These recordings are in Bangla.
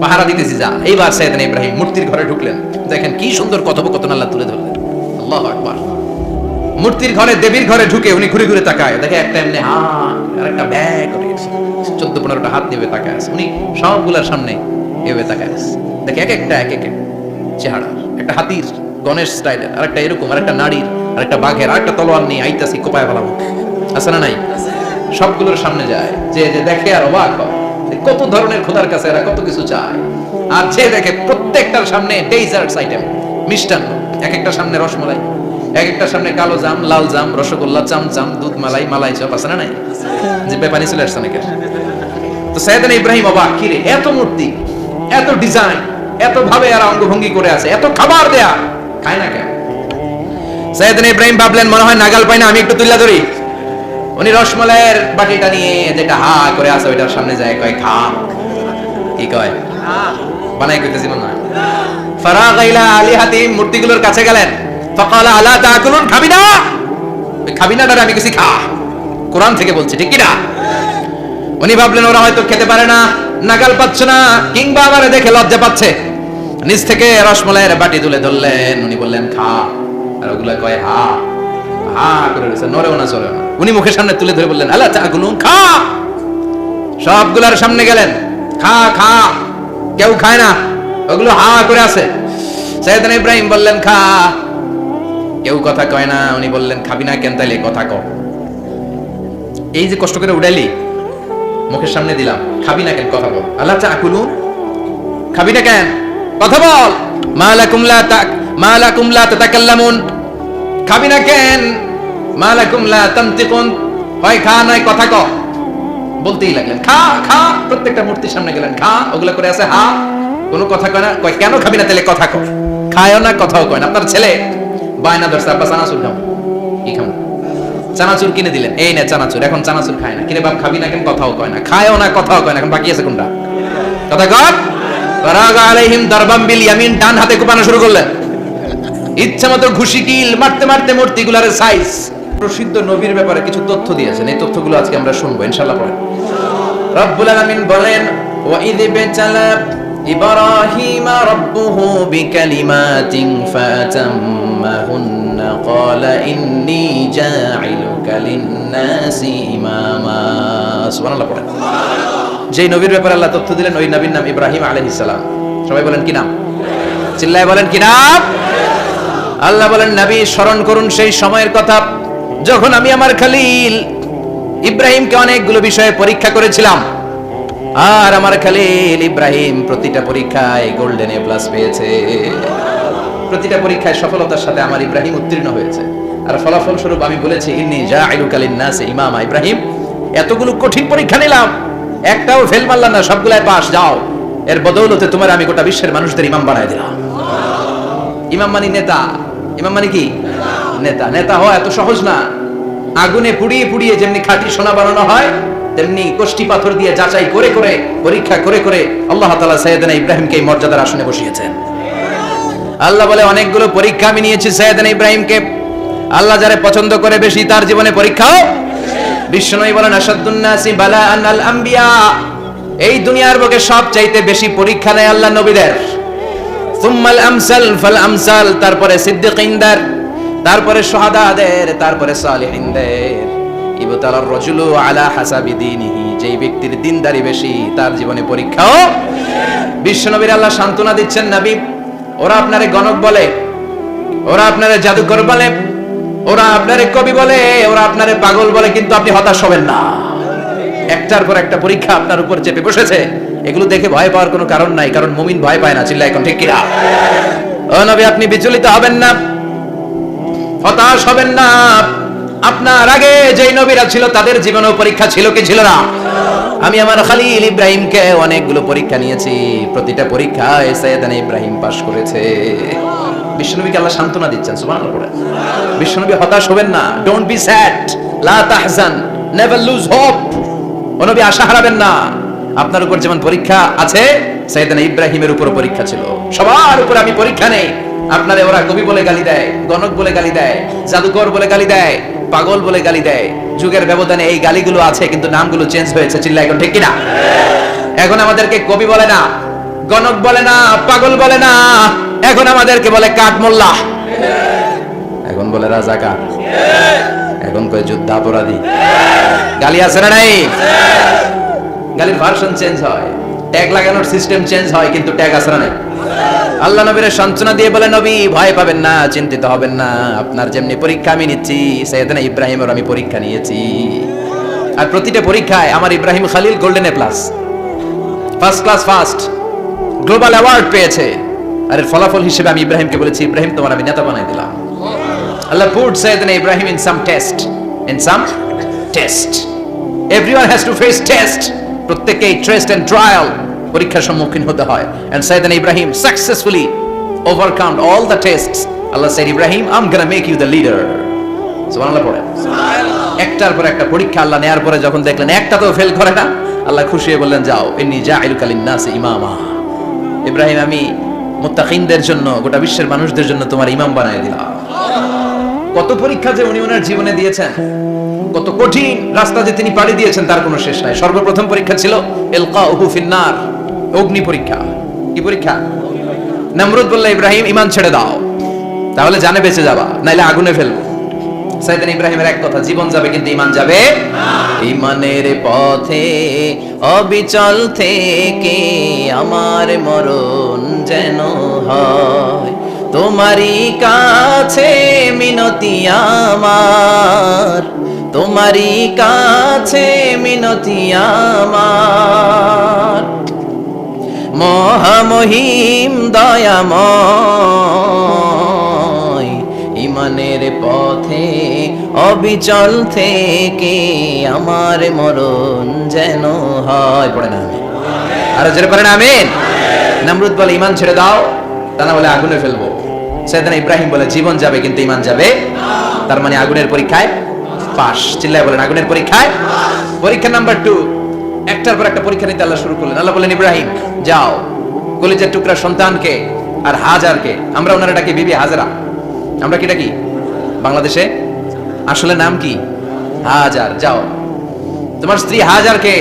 পাহারা দিতেছি যা। এইবার সাইয়েদনা ইব্রাহিম মূর্তির ঘরে ঢুকলেন, দেখেন কি সুন্দর কথোপকথন আল্লাহ তুলে ধরলেন। আল্লাহু আকবার। মূর্তির ঘরে, দেবীর ঘরে ঢুকে উনি ঘুরে ঘুরে তাকায়, দেখে একটা এমনি হাত আর একটা ব্যাগ করে গেছে, 14-15টা হাত নিয়ে তাকায় আছে। উনি সবগুলোর সামনে এভাবে তাকায় আছে, দেখে এক একটা চেহারা, একটা হাতির গণেশ স্টাইলের, আর একটা এরকম, আর একটা নারীর, আর একটা বাঘের, আর একটা তলোয়ার নিয়ে আইতাছি কোপায় ফেলাবো, আছে না নাই? সবগুলোর সামনে যায়, যে যে দেখে আর অবাক হয় কত ধরনের খোদার কাছে এরা কত কিছু চায়। আর যে দেখে প্রত্যেকটার সামনে ডেজার্টস আইটেম, মিষ্টান্ন, এক একটা সামনে রসমালাই, এক একটা সামনে কালো জাম, লাল জাম, রসগোল্লা, চামচাম, দুধ মালাই, মালাই চপ, আছে না নাই? যে বেপানি চলে আসছে নাকি? তো সাইয়েদনা ইব্রাহিম অবাক, কি রে এত মূর্তি, এত ডিজাইন, এত ভাবে এরা অঙ্গভঙ্গি করে আছে, এত খাবার দেয়া, খায় না কেন? সাইয়েদনা ইব্রাহিম ভাবলেন মনে হয় নাগাল পাই না, আমি একটু তুল্লা ধরি। উনি রসমালাইয়ের বাটিটা নিয়ে যেটা হা করে আছে ওইটার সামনে যায়, কয় খা। কি কয়? বানাই কইতেছি মনে হয়। ফারাগা ইলা আলিহাতিহিম, মূর্তিগুলোর কাছে গেলেন। ফাকালা আলা তাকুলুন, খাবি না? খাবি না দাদা, আমি কিছু খা, কোরআন থেকে বলছি, ঠিক কি না? উনি ভাবলেন ওরা হয়তো খেতে পারে না, নাগাল পাচ্ছে না, কিংবা আমারে দেখে লজ্জা পাচ্ছে। নিজ থেকে রসমালাইয়ের বাটি তুলে ধরলেন, উনি বললেন খা, আর ওগুলা কয় হা হা করে রয়েছে, নড়েও না চড়েও না। উনি মুখের সামনে তুলে ধরে বললেন আলা তাকুলুন, খা। সবগুলার সামনে গেলেন, খা খা, কেউ খায় না, ওগুলো হা করে আছে। সাইয়েদনা ইব্রাহিম বললেন খা, কেউ কথা কয় না। উনি বললেন খাবি না কেন, তাইলে কথা কও। এই যে কষ্ট করে উড়াইলি, মুখের সামনে দিলাম, খাবি না কেন, কথা বল। আল্লাহ তাকুলুন, খাবি না কেন, কথা বল। মালাকুম লা তাতাকাল্লামুন, খাবি না কেন। মালাকুম লা তানতিকুন, হয় খা নয় কথা কও। বলতেই লাগলেন খা খা, প্রত্যেকটা মূর্তির সামনে গেলেন, খা, ওগুলা করে আছে হা, কোনো কথা কয় না। কয় কেন খাবি না, তাহলে কথা কও। খায়ও না, কথাও কয় না। আপনার ছেলে বায়না ধরছে, আব্বা চানাচুর খাও, কি খাও? চানাচুর কিনে দিলেন, এই না চানাচুর, এখন চানাচুর খায় না। কিরে বাপ খাবি না কেন, কথাও কয় না, খায়ও না, কথাও কয় না, এখন বাকি আছে কোনটা? কথা কর। ফারাগা আলাইহিম দারবাম বিল ইয়ামিন, ডান হাতে কোপানো শুরু করলেন, ইচ্ছা মতো ঘুষি কিল মারতে মারতে মূর্তিগুলোর সাইজ। প্রসিদ্ধ নবীর ব্যাপারে কিছু তথ্য দিয়েছেন, এই তথ্যগুলো আজকে আমরা শুনবো ইনশাআল্লাহ। পড়েন। রব্বুল আলামিন বলেন ওয়া ইয বিতালা ইব্রাহিমা রাব্বুহু বিকালিমাতিন ফাতাম্মাহুন্না ক্বালা ইন্নী জাঈলুকা লিন-নাসি ইমামা। সুবহানাল্লাহ। পড়েন। যেই নবীর ব্যাপারে আল্লাহ তথ্য দিলেন ওই নবীর নাম ইব্রাহিম আলাইহিস সালাম। সবাই বলেন কি নাম? চিল্লায় বলেন কি নাম? আল্লাহ বলেন নবী স্মরণ করুন সেই সময়ের কথা যখন আমি আমার খলিল ইব্রাহিমকে অনেকগুলো বিষয়ে পরীক্ষা করেছিলাম, আর আমার খলিল ইব্রাহিম প্রতিটা পরীক্ষায় গোল্ডেন এ প্লাস পেয়েছে। প্রতিটা পরীক্ষায় সফলতার সাথে আমার ইব্রাহিম উত্তীর্ণ হয়েছে। আর ফলাফল স্বরূপ আমি বলেছি ইন্নী জাঈলুকা লিন-নাসি ইমামা। ইব্রাহিম এতগুলো কঠিন পরীক্ষা নিলাম, একটাও ফেল মারলাম না, সবগুলাই পাস, যাও, এর বদৌলতে তোমার আমি গোটা বিশ্বের মানুষদের ইমাম বানায় দিলাম। ইমাম মানে নেতা, ইমাম মানে কি? নেতা। নেতা হওয়া এত সহজ না। আগুনে পুড়িয়ে পুড়িয়ে যেমনি খাঁটি সোনা বানানো হয়, তেমনি কষ্টি পাথর দিয়ে যাচাই করে করে, পরীক্ষা করে করে আল্লাহ তাআলা সাইয়েদনা ইব্রাহিমকে এই মর্যাদার আসনে বসিয়েছেন। আল্লাহ বলে অনেকগুলো পরীক্ষা আমি নিয়েছি সাইয়েদনা ইব্রাহিমকে। আল্লাহ যারে পছন্দ করে বেশি তার জীবনে পরীক্ষাও। বিশ্বনবী বলেন আশাদ্দুন নাসি বালাআন আল আম্বিয়া, এই দুনিয়ার বুকে সবচাইতে বেশি পরীক্ষা নেয় আল্লাহ নবীদের। সুম্মাল আমসাল ফাল আমসাল, তারপরে সিদ্দিকিনদের, তারপরে শুহাদাদের, তারপরে সালিহিনদের। ইবতালার রাজুলু আলা হাসাবি দীনিহি, যেই ব্যক্তির দিনদারি বেশি তার জীবনে পরীক্ষাও। বিশ্বনবীর আল্লাহ সান্ত্বনা দিচ্ছেন, নবী ওরা আপনারে গণক বলে, ওরা আপনারে জাদুকর বলে, ওরা আপনারে কবি বলে, ওরা আপনারে পাগল বলে, কিন্তু আপনি হতাশ হবেন না। একটার পর একটা পরীক্ষা আপনার উপর চেপে বসেছে, এগুলো দেখে ভয় পাওয়ার কোনো কারণ নাই, কারণ মুমিন ভয় পায় না। চিল্লায় এখন ঠিক কিনা? ও নবী আপনি বিচলিত হবেন না, হতাশ হবেন না। আপনার আগে যেই নবীরা ছিল তাদের জীবনেও পরীক্ষা ছিল কি ছিল না? আমি আমার খলিল ইব্রাহিমকে অনেকগুলো পরীক্ষা নিয়েছি, প্রতিটা পরীক্ষায় সাইয়েদনা ইব্রাহিম পাস করেছে। বিশ্বনবীকে আল্লাহ সান্ত্বনা দিচ্ছেন। সুবহানাল্লাহ। বিশ্বনবী হতাশ হবেন না, ডোন্ট বি স্যাড, লা তাহজান, নেভার লুজ হোপ। ও নবী আশা হারাবেন না। আপনার উপর যেমন পরীক্ষা আছে, সাইয়েদনা ইব্রাহিমের উপর পরীক্ষা ছিল। সবার উপর আমি পরীক্ষা নেই। আপনারে ওরা কবি বলে গালি দেয়, গণক বলে গালি দেয়, জাদুকর বলে গালি দেয়, পাগল বলে গালি দেয়। যুগের ব্যবধানে এই গালিগুলো আছে, কিন্তু নামগুলো চেঞ্জ হয়েছে। চিল্লায় এখন ঠিক কিনা? এখন আমাদেরকে কবি বলে না, গণক বলে না, পাগল বলে না, এখন আমাদেরকে বলে কাঠ মোল্লা, এখন বলে রাজাকার, এখন কয় যুদ্ধাপরাধী। গালি আছে না নাই? গালির ভার্সন চেঞ্জ হয়, ট্যাগ লাগানোর সিস্টেম চেঞ্জ হয়, কিন্তু ট্যাগ আছে না নাই? আল্লাহ নবীর সান্ত্বনা দিয়ে বলে, নবী ভয় পাবেন না, চিন্তিত হবেন না, আপনার যেমনি পরীক্ষা আমি নিচ্ছি, সাইয়েদনা ইব্রাহিমের আমি পরীক্ষা নিয়েছি। আর প্রতিটা পরীক্ষায় আমার Ibrahim Khalil golden A plus, first class first, global award পেয়েছে। আর এর ফলাফল হিসেবে আমি ইব্রাহিমকে বলেছি, ইব্রাহিম তোমার আমি নেতা বানাই দিলাম। আল্লাহ put Sayyidina Ibrahim in some test. Everyone has to face test. প্রত্যেককেই টেস্ট এন্ড ট্রায়াল, পরীক্ষার সম্মুখীন হতে হয়। And Sayyidina Ibrahim successfully overcome all the tests. Allah said, Ibrahim, I'm gonna make you the leader. সুবহানাল্লাহ পড়ে। একটার পর একটা পরীক্ষা আল্লাহ নেয়ার পরে যখন দেখলেন একটাতেও ফেল করে না, আল্লাহ খুশি হয়ে বললেন, যাও, ইন্নী জাইলুকা লিন-নাসি ইমামা। ইব্রাহিম, আমি মুত্তাকিনদের জন্য, গোটা বিশ্বের মানুষদের জন্য তোমার ইমাম বানায় দিলাম। কত পরীক্ষা যে উনি ওনার জীবনে দিয়েছেন, কত কঠিন রাস্তা যে তিনি পাড়ি দিয়েছেন তার কোনো শেষ নাই। সর্বপ্রথম পরীক্ষা ছিল ইলকাউহু ফিন-নার, অগ্নি পরীক্ষা। কি পরীক্ষা? নমরুদ বলল, ইব্রাহিম ঈমান ছেড়ে দাও, তাহলে জানে বেঁচে যাবা, নাইলে আগুনে ফেলবো। সাইয়েদনা ইব্রাহিমের এক কথা, জীবন যাবে কিন্তু ঈমান যাবে না। ঈমানের পথে অবিচল থেকে আমার মরণ যেন হয়, তোমারই কাছে মিনতি আমার, তোমারই কাছে মিনতি আমার। মহামহিম দয়াময়, ঈমানের পথে অবিচল থেকে আমার মরণ যেন হয়। পড়ে না আমিন? আরো জোরে পড়ে না আমিন? নমরুদ বলে, ঈমান ছেড়ে দাও, তা না হলে আগুনে ফেলবো। সাইয়েদনা ইব্রাহিম বলে, জীবন যাবে কিন্তু ঈমান যাবে না। তার মানে আগুনের পরীক্ষায় পাস। চিল্লায় বলেন, আগুনের পরীক্ষায়। পরীক্ষা নাম্বার 2, একটার পর একটা পরীক্ষা নিতে আল্লাহ শুরু করলেন। আল্লাহ বললেন, ইব্রাহিম যাও, কলিজার টুকরা সন্তানকে আর হাজারকে, আমরা ওনারা ডাকি বিবি হাজরা, আমরা কি ডাকি বাংলাদেশে? আসলে নাম কি? হাজার। যাও, তোমার স্ত্রী হাজারকে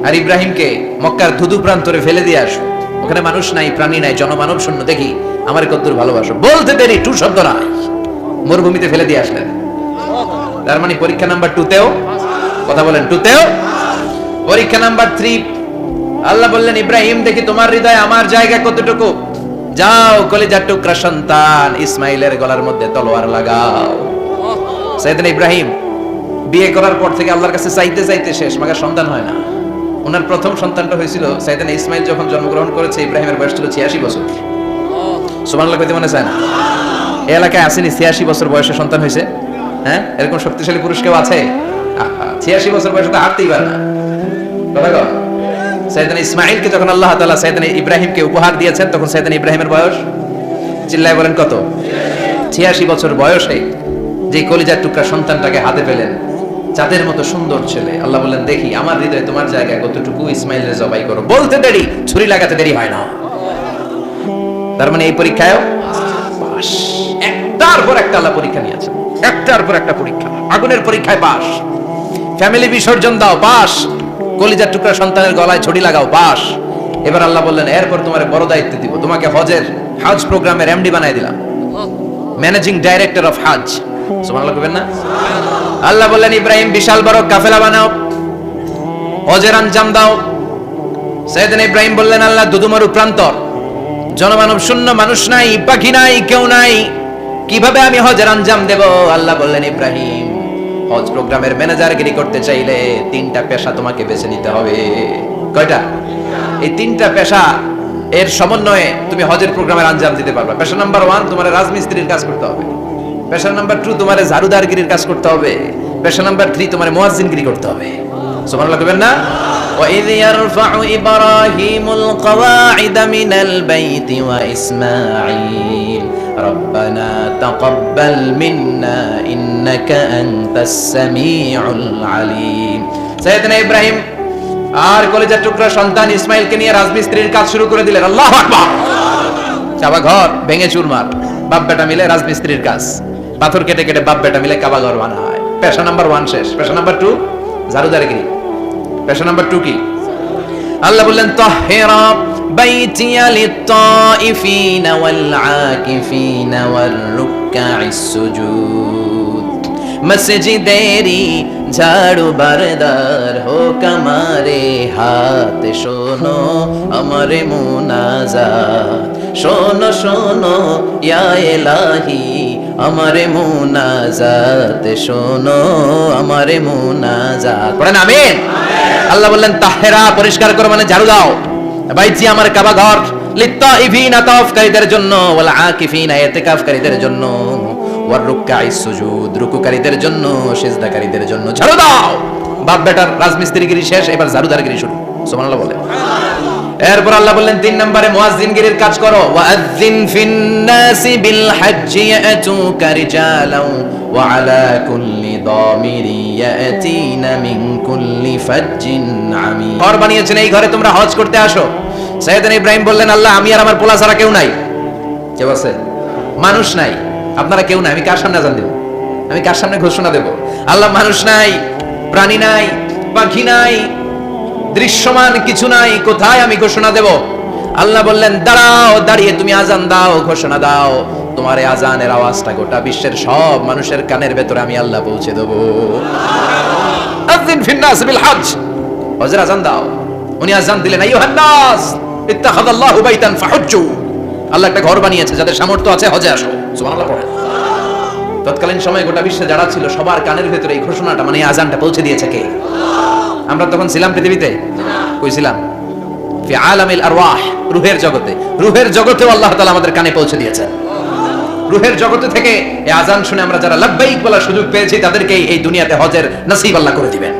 আর ইব্রাহিমকে মক্কার ধুধু প্রান্তরে ফেলে দিয়ে আসো। ওখানে মানুষ নাই, প্রাণী নাই, জনমানব শূন্য, দেখি আমার কদ্দুর ভালোবাসো। বলতে দেরি, টু শব্দ নাই, মরুভূমিতে ফেলে দিয়ে আসলেন। তার মানে পরীক্ষা নাম্বার 2তেও, কথা বলেন, 2তেও। পরীক্ষা নাম্বার 3, আল্লাহ বললেন, ইব্রাহিম দেখি তোমার হৃদয়ে আমার জায়গা কতটুকু, যাও কলিজার টুকরা সন্তান ইসমাইলের গলার মধ্যে তলোয়ার লাগাও। সাইয়েদনা ইব্রাহিম বিয়ে করার পর থেকে আল্লাহর কাছে চাইতে চাইতে শেষ, মাগার সন্তান হয় না। ওনার প্রথম সন্তানটা হয়েছিল সাইয়েদনা ইসমাইল যখন জন্মগ্রহণ করেছে, ইব্রাহিমের বয়স ছিল 86 বছর। সুবহানাল্লাহ কইতে মনে চায় না? এই এলাকায় আসেনি 86 বছর বয়সে সন্তান হয়েছে? হ্যাঁ, এরকম শক্তিশালী পুরুষ কেউ আছে? 86 বছর বয়সে তো হাঁটতেই পারে না। কথা কও। সাইয়েদনা ইসমাইলকে যখন আল্লাহ তাআলা সাইয়েদনা ইব্রাহিমকে উপহার দিয়েছেন, তখন সাইয়েদনা ইব্রাহিমের বয়স, চিল্লায় বলেন কত? 86 বছর বয়সে যে কলিজার টুকরা সন্তানটাকে হাতে পেলেন, চাঁদের মতো সুন্দর ছেলে। আল্লাহ বললেন, দেখি আমার হৃদয়ে তোমার জায়গায় কতটুকু, ইসমাইলের জবাই করো। বলতে দেরি, ছুরি লাগাতে দেরি হয় না। তার মানে এই পরীক্ষায়ও পাস। একটার পর একটা আল্লাহ পরীক্ষা নিয়েছে, একটার পর একটা পরীক্ষা। আগুনের পরীক্ষায় পাস, ফ্যামিলি বিসর্জন দাও, পাস, কলিজার টুকরা সন্তানের গলায় ছড়ি লাগাও, পাস। এবার আল্লাহ বললেন, এরপর তোমার বড় দায়িত্ব দিব, তোমাকে হজ প্রোগ্রামের এমডি বানাই দিলাম, ম্যানেজিং ডাইরেক্টর অফ হজ। সুবহানাল্লাহ কইবেন না? আল্লাহ বললেন, ইব্রাহিম বিশাল বড় কাফেলা বানাও, হজের আঞ্জাম দাও। সাইয়েদনা ইব্রাহিম বললেন, আল্লাহ দুদুমরু প্রান্তর, জনমানব শূন্য, মানুষ নাই, পাখি নাই, কেউ নাই, কিভাবে আমি হজের আঞ্জাম দেব? আল্লাহ বললেন, ইব্রাহিম হজ প্রোগ্রামের ম্যানেজারগিরি করতে চাইলে 3টা পেশা তোমাকে বেছে নিতে হবে। কয়টা? এই 3টা পেশা এর সমন্বয়ে তুমি হজের প্রোগ্রামের আঞ্জাম দিতে পারবে। পেশা নাম্বার 1, তোমার রাজমিস্ত্রির কাজ করতে হবে। পেশা নাম্বার 2, তোমার ঝাড়ুদারগিরির কাজ করতে হবে। পেশা নাম্বার 3, তোমার মুয়াজ্জিনগিরি করতে হবে। সুবহানাল্লাহ কইবেন না? وَإِذْ يَرْفَعُ إِبْرَاهِيمُ الْقَوَاعِدَ مِنَ الْبَيْتِ وَإِسْمَاعِيلُ رَبَّنَا تَقَبَّلْ مِنَّا إِنَّكَ أَنْتَ السَّمِيعُ الْعَلِيمُ। সাইয়েদনা ইব্রাহিম আর কলিজার টুকরা সন্তান ইসমাইলকে নিয়ে রাজমিস্ত্রির কাজ শুরু করে দিলেন। আল্লাহু আকবার। কাবা ঘর ভেঙে চুরমার, বাপ বেটা মিলে রাজমিস্ত্রির কাজ, পাথর কেটে কেটে বাপ বেটা মিলে কাবা ঘর বানায়। পেশা নাম্বার 1 শেষ। পেশা নাম্বার 2 ঝাড়ুদারগিরি। পেশা নাম্বার 2 কি? আল্লাহ বললেন তাহহিরা বাইতিয়া লিত-তাইফিনা ওয়াল আকিফিনা ওয়ার রুকআইস সুজুদ। মসজিদেরি ঝাড়ু বারদার হোক আমারে হাত, শোনো আমারে মুনাজাত, শোনো শোনো ইয়া ইলাহি আমারে মুনাজাত, শোনো আমারে মুনাজাত। পড়েন আমিন। আল্লাহ বললেন তাহহিরা পরিষ্কার করো মানে ঝাড়ু দাও, বাইতি আমার কাবা ঘর, লিত-তাইফিনা তাওয়াফকারীদের জন্য, ওয়াল আকিফিনা ইতিকাফকারীদের জন্য, ওয়ার রুকআইস সুজুদ রুকুকারীদের জন্য, সিজদাকারীদের জন্য। ঝাড়ু দাও। বাপ বেটার রাজমিস্ত্রিগিরি শেষ, এবার ঝাড়ুদারগিরি শুরু। সুবহানাল্লাহ বলে। এরপর আল্লাহ বললেন 3 নম্বরে মুয়াজ্জিনগিরির কাজ করো। ওয়াআযযিন ফিন নাসি বিল হজ্জি ইয়াতুকা রিজালাও ওয়া আলা কুল্লি দামিরি ইয়াতিনা মিন কুল্লি ফাজ্জিন আমিক। ঘর বানিয়েছেন, এই ঘরে তোমরা হজ করতে আসো। সাইয়েদনা ইব্রাহিম বললেন আল্লাহ আমি আর আমার পোলা ছাড়া কেউ নাই। কেউ আছে? মানুষ নাই, আপনারা কেউ নাই, আমি কার সামনে আযান দেব? আমি কার সামনে ঘোষণা দেব? আল্লাহ মানুষ নাই, প্রাণী নাই, পাখি নাই, দৃশ্যমান কিছু নাই, কোথায় আমি ঘোষণা দেব? আল্লাহ বললেন দাঁড়াও, দাঁড়িয়ে তুমি আযান দাও, ঘোষণা দাও। তোমার এই আযানের আওয়াজটা গোটা বিশ্বের সব মানুষের কানের ভেতরে আমি আল্লাহ পৌঁছে দেব। আযিন ফিন নাস বিল হজ, হজের আযান দাও। উনি আযান দিলেন আইয়ুহান নাস ইত্তাখাযাল্লাহু বাইতান ফাহুজ্জু। আল্লাহ একটা ঘর বানিয়েছে, যাদের সামর্থ্য আছে হজে আসো। সুবহানাল্লাহ পড়ে। তৎকালীন সময়ে গোটা বিশ্বে যারা ছিল সবার কানের ভেতরে এই ঘোষণাটা মানে আযানটা পৌঁছে দিয়েছে কে? আমরা তখন ছিলাম পৃথিবীতে? কই ছিলাম? ফি আলামিল আরওয়াহ, রূহের জগতে। রূহের জগতেও আল্লাহ তাআলা আমাদের কানে পৌঁছে দিয়েছেন। রূহের জগতে থেকে এই আযান শুনে আমরা যারা লাব্বাইক বলার সুযোগ পেয়েছি তাদেরকে এই দুনিয়াতে হজের নসিব আল্লাহ করে দিবেন।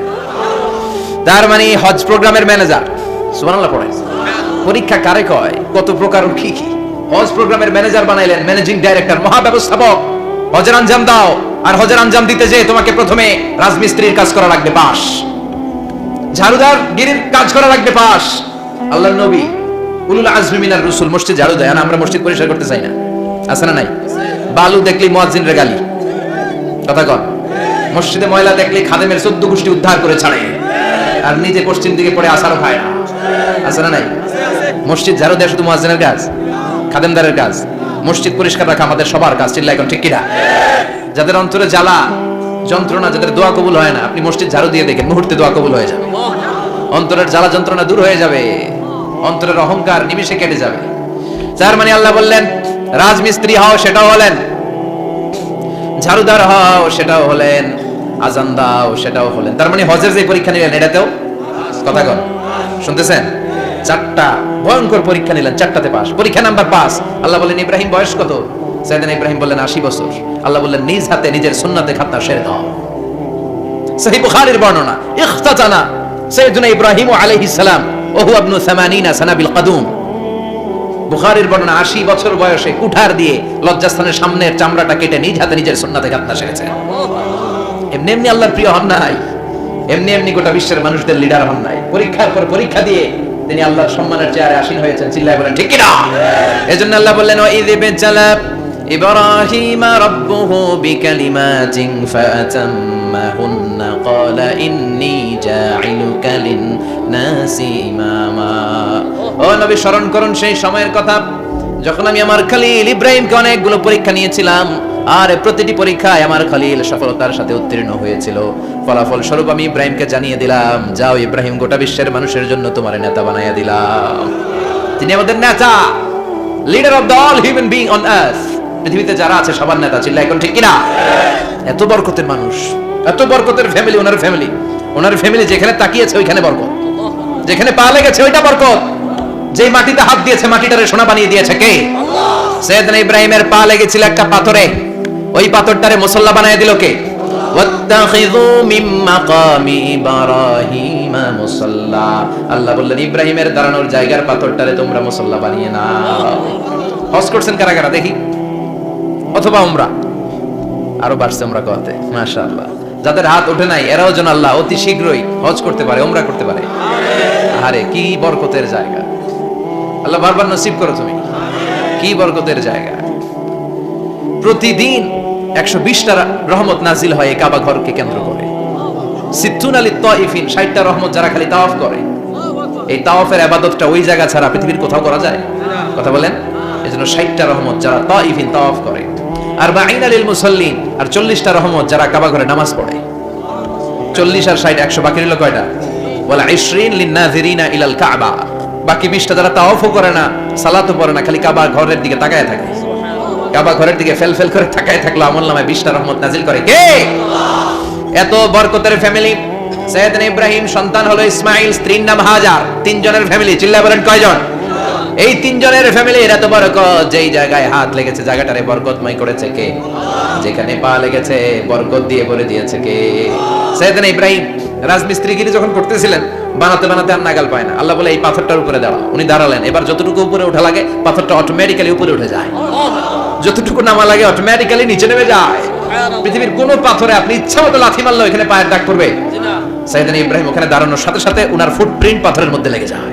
তার মানে হজ প্রোগ্রামের ম্যানেজার। সুবহানাল্লাহ পড়ে। পরীক্ষা কারে কয়? কত প্রকার ও কি কি। হজ প্রোগ্রামের ম্যানেজার বানাইলেন, ম্যানেজিং ডাইরেক্টর, মহাব্যবস্থাপক। হজের আঞ্জাম দাও, আর হজের আঞ্জাম দিতে যে তোমাকে প্রথমে রাজমিস্ত্রির কাজ করা লাগবে পাস, ঝাড়ুদার গিরির কাজ করা লাগবে পাস। আল্লাহর নবী উলুল আজমি মিনার রাসূল মসজিদ ঝাড়ু দেয়, আর আমরা মসজিদ পরিষ্কার করতে চাই না। আছে না নাই? বালু দেখলি মুয়াজ্জিনের গালি, কথা কন। মসজিদে ময়লা দেখলি খাদেমের 14 গোষ্ঠী উদ্ধার করে ছাড়ে, আর নিজে পশ্চিম দিকে পড়ে আসারও খায় না। আছে না নাই? মসজিদ ঝাড়ু দেয় শুধু মুয়াজ্জিনের কাজ, খাদেমদারের কাজ। মসজিদ পরিষ্কার রাখা আমাদের সবার কাজ। চিল্লায় এখন ঠিক কিনা? যাদের অন্তরে জ্বালা যন্ত্রণা, যাদের দোয়া কবুল হয় না, আপনি মসজিদ ঝাড়ু দিয়ে দেখেন, মুহূর্তে দোয়া কবুল হয়ে যাবে। অন্তরের জ্বালা যন্ত্রণা দূর হয়ে যাবে, অন্তরের অহংকার নিমিষে কেটে যাবে। তার মানে আল্লাহ বললেন রাজমিস্ত্রি হও, সেটাও হলেন, ঝাড়ুদার হও, সেটাও হলেন, আযান দাও, সেটাও হলেন। তার মানে হজের যে পরীক্ষা নিলেন এটাতেও কথা কন, শুনতেছেন? 4টা ভয়ঙ্কর পরীক্ষা নিলেন, 4টাতে পাস। পরীক্ষা নাম্বার 5। আল্লাহ বললেন ইব্রাহিম বয়স কত? সাইয়েদনা ইব্রাহিম বললেন 80 বছর। আল্লাহ বললেন নিজ হাতে নিজের সুন্নাতে খাতনা সেরে দাও। সহিহ বুখারীর বর্ণনা, ইখতাতানা সাইয়েদনা ইব্রাহিম আলাইহিস সালাম ওয়া হুয়া ইবনু 80 সানা বিল কদুম। বুখারীর বর্ণনা 80 বছর বয়সে কুঠার দিয়ে লজ্জাস্থানের সামনের চামড়াটা কেটে নিজ হাতে নিজের সুন্নাতে খাতনা সেরেছে। এমনি এমনি আল্লাহর প্রিয় হন নাই, এমনি এমনি গোটা বিশ্বের মানুষদের লিডার হন নাই। পরীক্ষার পর পরীক্ষা দিয়ে তিনি আল্লাহর সম্মানের চেয়ারে আসীন হয়েছেন। চিল্লায় বলেন ঠিক কিনা? এজন্য আল্লাহ বললেন ওয়া ইয বিতালা ইব্রাহিম রাব্বুহু বিকালিমাতিন ফাআতাম্মাহুন্না ক্বালা ইন্নী জাঈলুকা লিন-নাসি ইমামা। ও নবী স্মরণ করুন সেই সময়ের কথা যখন আমি আমার খলিল ইব্রাহিমকে অনেকগুলো পরীক্ষা নিয়েছিলাম, আর প্রতিটি পরীক্ষায় আমার খলিল সফলতার সাথে উত্তীর্ণ হয়েছিল। ফলাফল স্বরূপ আমি ইব্রাহিমকে জানিয়ে দিলাম, যাও ইব্রাহিম, গোটা বিশ্বের মানুষের জন্য তোমার নেতা বানাইয়া দিলাম। তিনি আমাদের নেতা, leader of the all human being on earth. পৃথিবীতে যারা আছে সবার নেতা। চিল্লা এখন ঠিক কিনা? এত বরকতের মানুষ, এত বরকতের ফ্যামিলি। ওনার ফ্যামিলি যেখানে তাকিয়েছে ওইখানে বরকত, যেখানে পা লেগেছে ওইটা বরকত। যেই মাটিতে হাত দিয়েছে মাটিটারে সোনা বানিয়ে দিয়েছে কে? সাইয়েদনা ইব্রাহিমের পা লেগেছিল একটা পাথরে, ওই পাথরটারে মুসাল্লা বানিয়ে দিল কে? ওয়াত্তাখিযু মিন মাকামি ইব্রাহিম মুসাল্লা। আল্লাহ বললেন ইব্রাহিমের দাঁড়ানোর জায়গার পাথরটারে তোমরা মুসাল্লা বানিয়ে নাও। হজ করছেন কারা কারা দেখি? অথবা উমরা? আরো বাড়ছে উমরা করতে, মাশাআল্লাহ। যাদের হাত ওঠে নাই এরাও যেন আল্লাহ অতি শীঘ্রই হজ করতে পারে, উমরা করতে পারে। আরে কি বরকতের জায়গা! আল্লাহ বারবার নসিব করো তুমি। কি বরকতের জায়গা! প্রতিদিন 120টা রহমত নাজিল হয় এই কাবা ঘরকে কেন্দ্র করে। সিত্তুনা লিত-তাইফিন, 60টা রহমত যারা খালি তাওয়াফ করে। এই তাওয়াফের ইবাদতটা ওই জায়গা ছাড়া পৃথিবীর কোথাও করা যায়? কথা বলেন। এজন্য 60টা রহমত যারা তাইফিন তাওয়াফ করে, আর 40 লিল মুসাল্লিন, আর 40টা রহমত যারা কাবা ঘরে নামাজ পড়ে। 40 আর 60 100, বাকি রইল কয়টা? ওয়ালা 20 লিন নাযিরিনা ইলাল কাবা। বাকি 20টা যারা তাওয়াফও করে না, সালাতও পড়ে না, খালি কাবা ঘরের দিকে তাকায় থাকে। কাবা ঘরের দিকে ফেল ফেল করে তাকায় থাকলো, আমলনামায় 20টা রহমত নাজিল করে কে? এত বরকতের ফ্যামিলি। সাইয়েদনা ইব্রাহিম সন্তান হলো ইসমাইল, স্ত্রীর নাম হাজার। 3 জনের ফ্যামিলি, চিল্লা বলেন কয়জন? এই 3 জনের ফ্যামিলি। এত বরকত, যেই জায়গায় হাত লেগেছে জায়গাটারে বরকতময় করেছে কে? যেখানে পা লেগেছে বরকত দিয়ে ভরে দিয়েছে কে? সাইয়েদনা ইব্রাহিম রাজমিস্ত্রিগিরি যখন করতেছিলেন, বানাতে বানাতে আর নাগাল পায় না, আল্লাহ বলে এই পাথরটার উপরে দাঁড়াও। উনি দাঁড়ালেন, এবার যতটুকু উপরে ওঠা লাগে পাথরটা অটোমেটিক্যালি উপরে উঠে যায়, যতটুকু নামা লাগে অটোমেটিক্যালি নিচে নেমে যায়। পৃথিবীর কোন পাথরে আপনি ইচ্ছা মতো লাথি মারলো এখানে পায়ের দাগ পড়বে? সাইয়েদনা ইব্রাহিম ওখানে দাঁড়ানোর সাথে সাথে উনার ফুটপ্রিন্ট পাথরের মধ্যে লেগে যায়।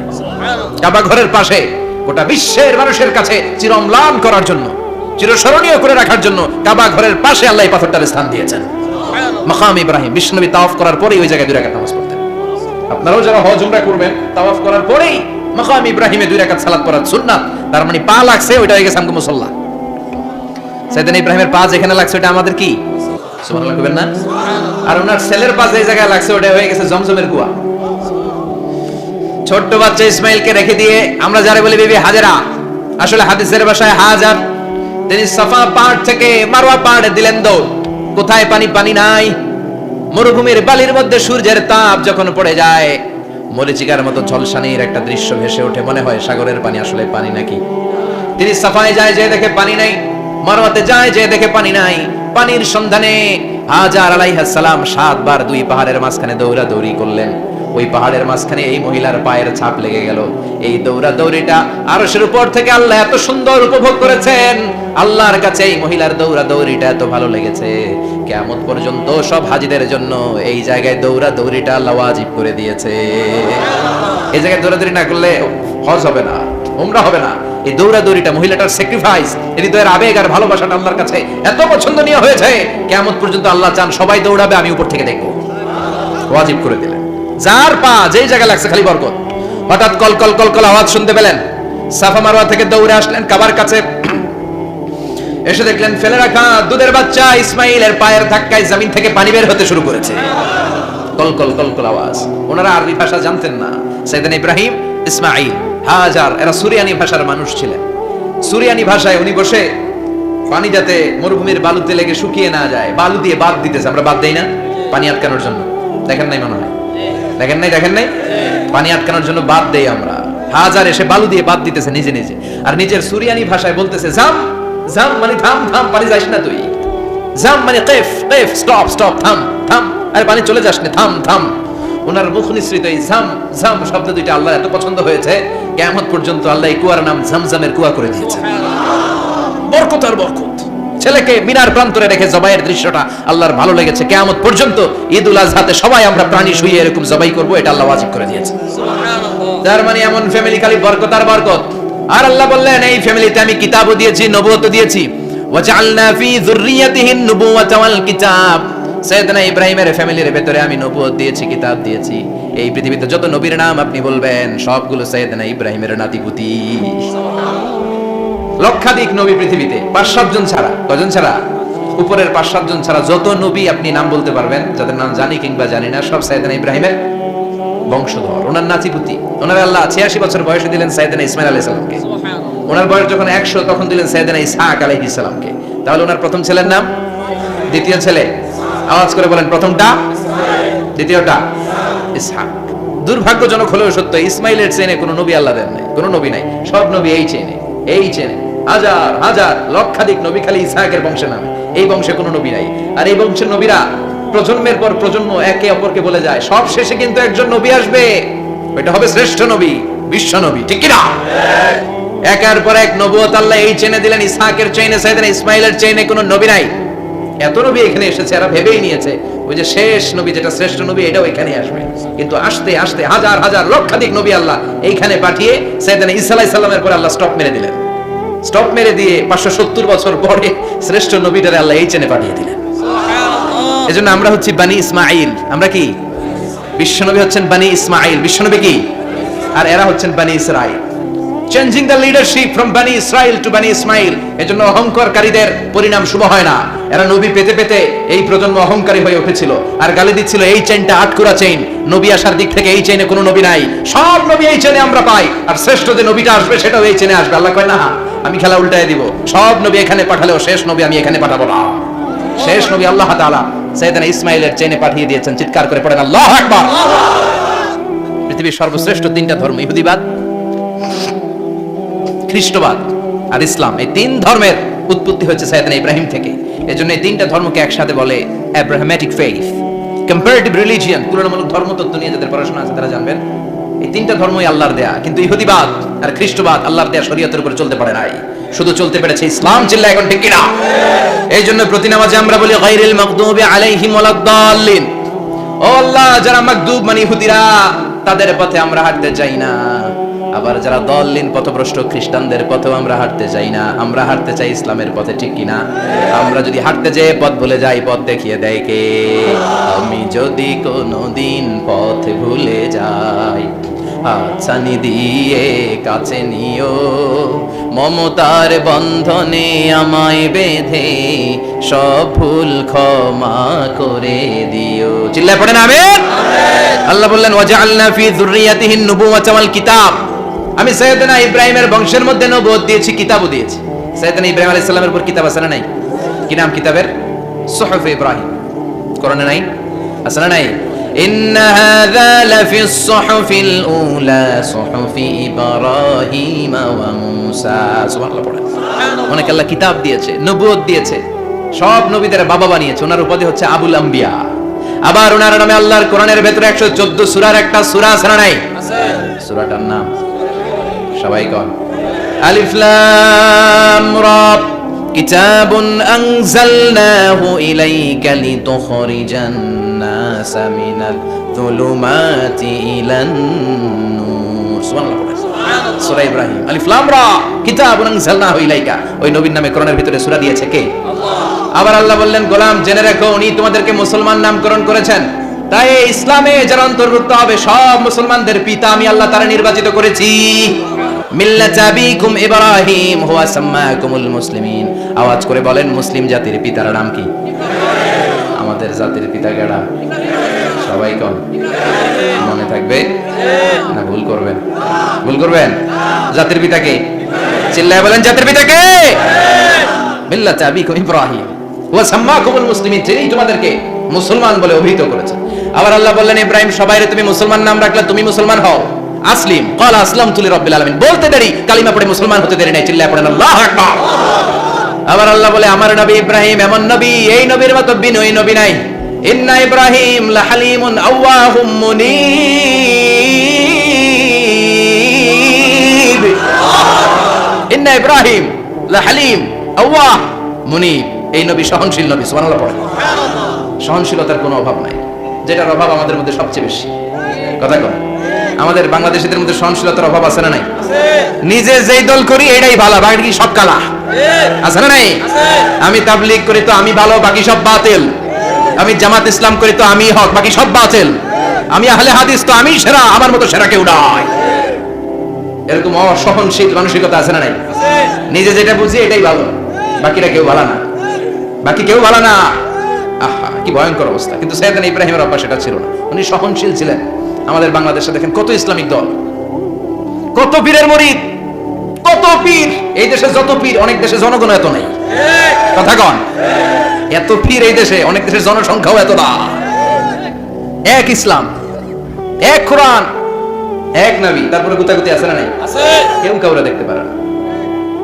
কাবা ঘরের পাশে গোটা বিশ্বের মানুষের কাছে চিরম্লান করার জন্য, চিরস্মরণীয় করে রাখার জন্য কাবা ঘরের পাশে আল্লাহ এই পাথরটার স্থান দিয়েছেন। মাকাম ইব্রাহিম। বিশ্বনবী তাওয়াফ করার পরেই ওই জায়গায় 2 রাকাত নামাজ পড়তেন। আপনারাও যারা হজ উমরা করবেন, তাওয়াফ করার পরেই মাকাম ইব্রাহিমে 2 রাকাত সালাত পড়া সুন্নাত। তার মানে পা লাগছে, ওইটা হয়ে গেছে আমগো মুসাল্লা। সাইয়েদনা ইব্রাহিমের পা যেখানে লাগছে ওটা আমাদের কি? সুবহানাল্লাহ কইবেন না? আর ওনার ছেলের পা যে জায়গায় লাগছে ওটা হয়ে গেছে জমজমের কুয়া। ছোট্ট বাচ্চা ইসমাইলকে রেখে দিয়ে আমরা যারা বলি বিবি হাজেরা, আসলে হাদিসের ভাষায় হাজার, তিনি সাফা পাহাড় থেকে মারওয়া পাহাড়ে দিলেন দৌড়। কোথায় পানি? পানি নাই। মরুভূমির বালির মধ্যে সূর্যের তাপ যখন পড়ে যায়, মরিচিকার মতো ঝলসানির একটা দৃশ্য ভেসে ওঠে, মনে হয় সাগরের পানি, আসলে পানি নাকি। তিনি সাফায় যায়, যে দেখে পানি নাই। মারওয়াতে যায়, যে দেখে পানি নাই। পানির সন্ধানে হাজার আলাইহিস সালাম 7 বার 2 পাহাড়ের মাঝখানে দৌড়াদৌড়ি করলেন। ওই পাহাড়ের মাঝখানে এই মহিলার পায়ের ছাপ লেগে গেল। এই দৌড়াদৌড়িটা আরশের উপর থেকে আল্লাহ এত সুন্দর উপভোগ করেছেন। আল্লাহর কাছে এই মহিলার দৌড়াদৌড়িটা এত ভালো লেগেছে, কিয়ামত পর্যন্ত সব হাজীদের জন্য এই জায়গায় দৌড়াদৌড়িটা আল্লাহ ওয়াজিব করে দিয়েছে। এই জায়গায় দৌড়াদৌড়ি না করলে হজ হবে না, উমরা হবে না। এই দৌড়াদৌড়িটা, মহিলাটার স্যাক্রিফাইস, হৃদয়ের আবেগ আর ভালোবাসাটা আল্লাহর কাছে এত পছন্দনীয় হয়েছে, কিয়ামত পর্যন্ত আল্লাহ চান সবাই দৌড়াবে, আমি উপর থেকে দেখবো। ওয়াজিব করে দিলেন। যার পা যেই জায়গায় লাগছে খালি বরকত। হঠাৎ কল কল কল কল আওয়াজ শুনতে পেলেন। সাফা মারওয়া থেকে দৌড়ে আসলেন কাবার কাছে। এসে দেখলেন ফেলে রাখা দুধের বাচ্চা ইসমাইলের পায়ের ধাক্কায় জমিন থেকে পানি বের হতে শুরু করেছে। কল কল কল কল আওয়াজ। ওনারা আরবি ভাষা জানতেন না। সাইয়েদনা ইব্রাহিম, ইসমাইল, হাজার এরা সুরিয়ানি ভাষার মানুষ ছিলেন। সুরিয়ানি ভাষায় উনি বসে পানি যাতে মরুভূমির বালুতে লেগে শুকিয়ে না যায়, বালু দিয়ে বাদ দিতেছে। আমরা বাদ দেই না পানি আটকানোর জন্য? দেখেন নাই মনে হয়? দেখেন নাই? পানি আটকানোর জন্য বাদ দেই আমরা। হাজার এসে বালু দিয়ে বাদ দিতেছে নিজে নিজে, আর নিজের সুরিয়ানি ভাষায় বলতেছে জাম জাম, মানে থাম থাম, পানি যাস না তুই। জাম মানে কেফ কেফ, স্টপ স্টপ, থাম থাম, আরে পানি চলে যাস না, থাম থাম। ওনার মুখ নিঃসৃত এই জাম জাম শব্দ দুইটা আল্লাহ এত পছন্দ হয়েছে, কিয়ামত পর্যন্ত আল্লাহ এই কুয়ার নাম জামজামের কুয়া করে দিয়েছে। বরকত আর বরকত। ছেলেকে মিনার প্রান্তরে রেখে জবাইয়ের দৃশ্যটা আল্লাহর ভালো লেগেছে। কিয়ামত পর্যন্ত ঈদুল আজহাতে সবাই আমরা প্রাণী শুইয়ে এরকম জবাই করব, এটা আল্লাহ ওয়াজিব করে দিয়েছে। তার মানে এমন ফ্যামিলি খালি বরকত আর বরকত। আর আল্লাহ বললেন এই ফ্যামিলিতে আমি কিতাবও দিয়েছি, নবুয়তও দিয়েছি। ওয়াজআলনা ফি যুররিয়াতিহিন নুবুওয়াতা ওয়াল কিতাব। সাইয়েদনা ইব্রাহিমের ফ্যামিলির ভেতরে আমি নবুয়ত দিয়েছি, কিতাব দিয়েছি। এই পৃথিবীতে যত নবীর নাম আপনি বলবেন সবগুলো সাইয়েদনা ইব্রাহিমের নাতিপুতি। লক্ষাধিক নবী পৃথিবীতে, 5-7 জন ছাড়া। কয়জন ছাড়া? উপরের 5-7 জন ছাড়া যত নবী আপনি নাম বলতে পারবেন, যাদের নাম জানি কিংবা জানি না, সব সাইয়েদনা ইব্রাহিমের বংশধর, ওনার নাতিপুতি। ওনার আল্লাহ 86 বছর বয়সে দিলেন সাইয়েদনা ইসমাইল আলাইহিস সালামকে। ওনার বয়স যখন 100 তখন দিলেন সাইয়েদনা ইসহাক আলাইহিস সালামকে। তাহলে ওনার প্রথম ছেলের নাম? দ্বিতীয় ছেলে আওয়াজ করে বলেন, প্রথমটা, দ্বিতীয়টা ইসহাক। দুর্ভাগ্যজনক হলেও সত্য, ইসমাইলের চেনে কোনো নবী আল্লাহ দেন নাই, কোনো নবী নাই। সব নবী এই চেনে, এই চেনে। হাজার হাজার লক্ষাধিক নবী খালি ইসহাকের বংশে নামে, এই বংশে কোনো নবী নাই। আর এই বংশের নবীরা প্রজন্মের পর প্রজন্ম একে অপরকে বলে যায়, সব শেষে কিন্তু একজন নবী আসবে, এটা হবে শ্রেষ্ঠ নবী, বিশ্ব নবী। ঠিক কি না? একের পর এক নবুয়ত আল্লাহ এই চেনে দিলেন। ইসহাকের চেইনে, সাইয়েদনা ইসমাইলের চেইনে কোনো নবী নাই। এত নবী এখানে এসেছে, এরা ভেবেই নিয়েছে ওই যে শেষ নবী, যেটা শ্রেষ্ঠ নবী, এটাও এখানে আসবে। কিন্তু আস্তে আস্তে হাজার হাজার লক্ষাধিক নবী আল্লাহ এইখানে পাঠিয়ে সাইয়েদনা ঈসা আলাইহিস সালামের পরে আল্লাহ স্টপ মেরে দিলেন। স্টপ মেরে দিয়ে 570 বছর পরে শ্রেষ্ঠ নবীটারে আল্লাহ এই চেনে পাঠিয়ে দিলেন। এজন্য আমরা হচ্ছি বানি ইসমাইল। আমরা কি? বিশ্বনবী হচ্ছেন বানি ইসমাইল। বিশ্বনবী কি? আর এরা হচ্ছেন বনি Israil. Changing the leadership from বনি ইসরাইল টু বনি ইসমাইল। এজন্য অহংকারীদের পরিণাম শুভ হয় না। এরা নবী পেতে পেতে এই প্রজন্ম অহংকারী হয়ে উঠেছিল আর গালি দিচ্ছিল এই চেইনটা আটকুরা চেইন, নবী আসার দিক থেকে এই চেইনে কোনো নবী নাই, সব নবী এই চেইনে আমরা পাই, আর শ্রেষ্ঠ যে নবীটা আসবে সেটাও এই চেইনে আসবে। আল্লাহ কয় না, আমি খেলা উল্টায় দিব, সব নবী এখানে পাঠালেও শেষ নবী আমি এখানে পাঠাবো না। শেষ নবী আল্লাহ তাআলা সাইয়েদনা ইসমাইলের চেইনে পাঠিয়ে দিয়েছেন। চিৎকার করে পড়েন আল্লাহু আকবার। পৃথিবীর সর্বশ্রেষ্ঠ তিনটা ধর্ম, ইহুদিবাদ, খ্রিস্টবাদ আর ইসলাম, এই তিন ধর্মের উৎপত্তি হয়েছে সাইয়েদনা ইব্রাহিম থেকে। এজন্য এই তিনটা ধর্মকে একসাথে বলে অ্যাব্রাহামেটিক ফেইথ, কম্পারেটিভ রিলিজিয়ন। তুলনামূলক ধর্মতত্ত্ব নিয়ে যাদের পড়াশোনা আছে তারা জানবেন এই তিনটা ধর্মই আল্লাহর দেয়া, কিন্তু ইহুদিবাদ আর খ্রিস্টবাদ আল্লাহর দেয়া শরীয়তের উপর চলতে পারে নাই, শুধু চলতে পেরেছে ইসলাম। চিল্লা এখন ঠিক কিনা? এই জন্য প্রতি নামাজে আমরা বলি গায়রিল মাগদুবি আলাইহিম ওয়ালাদ-দাল্লিন। ও আল্লাহ, যারা মাগদুব মানে ইহুদিরা, তাদের পথে আমরা হাঁটতে চাই না। আবার যারা দল্লিন পথভ্রষ্ট খ্রিস্টানদের পথেও আমরা হাঁটতে চাই না, আমরা হাঁটতে চাই ইসলামের পথে, ঠিক কিনা? আমরা যদি হাঁটতে যেয়ে পথ ভুলে যাই, পথ দেখিয়ে দেয় কে? আমি যদি কোনোদিন পথ ভুলে যাই, আচ্ছানি দিয়ে কাছে নিও, মমতার বন্ধনে আমায় বেঁধে সব ভুল ক্ষমা করে দিও। চিল্লায় পড়েন আমিন। আল্লাহ বললেন ওয়াজআলনা ফি যুররিয়াতিহিন নুবুওয়াতা ওয়াল কিতাব। আমি সাইয়েদনা ইব্রাহিমের বংশের মধ্যে নবুয়ত দিয়েছি, কিতাবও দিয়েছি। সাইয়েদনা ইব্রাহিম আলাইহিস সালামের উপর কিতাব আছে না নাই? কি নাম কিতাবের? সুহুফ ইব্রাহিম। কোরআনে নাই? আছে না নাই? ইন্না হাযা লাফিস সুহুফিল উলা সুহুফি ইব্রাহিম ওয়া মূসা। সুবহানাল্লাহ পড়েন। অনেক আল্লাহ কিতাব দিয়েছে, নবুয়ত দিয়েছে, সব নবীদের বাবা বানিয়েছে। ওনার উপাধি হচ্ছে আবুল আম্বিয়া। আবার ওনার নামে আল্লাহর কোরআনের ভেতরে 114 সূরার একটা সূরা আছে না নাই? আছে। সূরাটার নাম সবাই কোন? আলিফ লাম রা। কিতাবুন আনজালনাহু ইলাইকা লিতুখরিজান নাসা মিনাল যুলুমাতি ইলান নূর। সুবহানাল্লাহ। সূরা ইব্রাহিম। আলিফ লাম রা কিতাবুন আনজালনাহু ইলাইকা। ওই নবীর নামে কোরআনের ভিতরে সূরা দিয়েছে কে? আল্লাহ। আবার আল্লাহ বললেন গোলাম জেনে রাখো, উনি তোমাদেরকে মুসলমান নামকরণ করেছেন, তাই ইসলামে যারা অন্তর্ভুক্ত হবে সব মুসলমানদের পিতা আমি আল্লাহ তারা নির্বাচিত করেছি। মিল্লাত আবিকুম ইব্রাহিম হুয়া সাম্মাকুমুল মুসলিমিন। আওয়াজ করে বলেন মুসলিম জাতির পিতার নাম কি? আমাদের জাতির পিতা কেডা? সবাই কোন? মনে থাকবে না ভুল করবেন? ভুল করবেন? জাতির পিতা কে? চিল্লায় বলেন জাতির পিতা কে? মিল্লাত আবিকুম ইব্রাহিম হুয়া সাম্মাকুমুল মুসলিমিন, তিনি তোমাদেরকে মুসলমান বলে অভিহিত করেছেন। আবার আল্লাহ বললেন ইব্রাহিম সবাইরে তুমি মুসলমান নাম রাখলে, তুমি মুসলমান হও। আসলিম ক্বালা আসলামতু লিরাব্বিল আলামিন, বলতে দেরি, কালিমা পড়ে মুসলমান হতে দেরি নাই। চিল্লায় পড়েন আল্লাহু আকবার। আবার আল্লাহ বলে আমার নবী ইব্রাহিম এমন নবী, এই নবীর মতো বিনয়ী নবী নাই। ইন্না ইব্রাহিম লাহালিমুন আওয়াহুম মুনীব। ইন্না ইব্রাহিম লাহালিম আওয়াহ মুনীব। এই নবী সহনশীল নবী। সুবহানাল্লাহ পড়েন। সহনশীলতার কোনো অভাব নাই, যেটার অভাব আমাদের মধ্যে সবচেয়ে বেশি। কথা কন, আমাদের বাংলাদেশীদের মধ্যে সহনশীলতার অভাব আছে না নাই? নিজে যেই দল করি এটাই ভালো, বাকি সব কালা। আছে না নাই? আমি তাবলীগ করি তো আমি ভালো, বাকি সব বাতিল। আমি জামাত ইসলাম করি তো আমি হক, বাকি সব বাতিল। আমি আহলে হাদিস তো আমি সেরা, আমার মতো সেরা কেউ নাই। এরকম অসহনশীল মানসিকতা আছে না নাই? নিজে যেটা বুঝি এটাই ভালো, বাকিরা কেউ ভালো না, বাকি কেউ ভালো না। আহা কি ভয়ঙ্কর অবস্থা। কিন্তু সাইয়েদনা ইব্রাহিমের অভ্যাস সেটা ছিল না, উনি সহনশীল ছিলেন। আমাদের বাংলাদেশে দেখেন কত ইসলামিক দল, কত পীরের মুরিদ, কত পীর। এই দেশে যত পীর, অনেক দেশে জনগণ এত নাই। কথা কন, এত পীর এই দেশে, অনেক দেশের জনসংখ্যাও এত না। এক ইসলাম, এক কোরআন, এক নবী, তারপরে গুতাগুতি আছে না নাই? আছে। কেউ কাউরে দেখতে পারে না,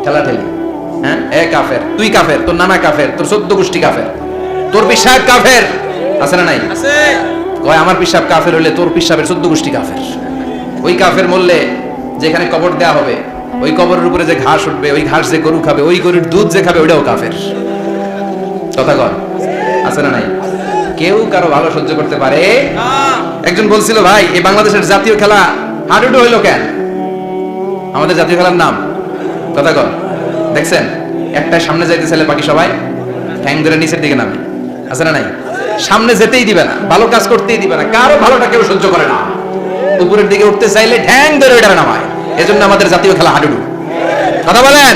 ঠেলাঠেলি। হ্যাঁ, এক কাফের, তুই কাফের, তোর নানা কাফের, তোর 14 গোষ্ঠী কাফের, তোর পিসাব কাফের, আছে না নাই? আছে। কয় আমার পিসাব কাফের হলে তোর পিসাবের 14 গোষ্ঠী কাফের। ওই কাফের মরলে যেখানে কবর দেয়া হবে, ওই কবরের উপরে যে ঘাস উঠবে, ওই ঘাস যে গরু খাবে, ওই গরুর দুধ যে খাবে, ওইটাও কাফের। কথা কন, আছে না নাই? কেউ কারো ভালো সহ্য করতে পারে না। একজন বলছিল ভাই এই বাংলাদেশের জাতীয় খেলা হাডুডু হইলো কেন? আমাদের জাতীয় খেলার নাম কথা কন, দেখছেন একটা সামনে যাইতেছিলে, বাকি সবাই ঠ্যাং ধরে নিচের দিকে নামে। আছে না নাই? সামনে যেতেই দিবে না, ভালো কাজ করতেই দিবে না, কারো ভালোটা কেউ সহ্য করে না। উপরের দিকে উঠতে চাইলে ঠ্যাং ধরে ওটা নামায়। এজন্য আমাদের জাতীয় খেলা হাডুডু। কথা বলেন।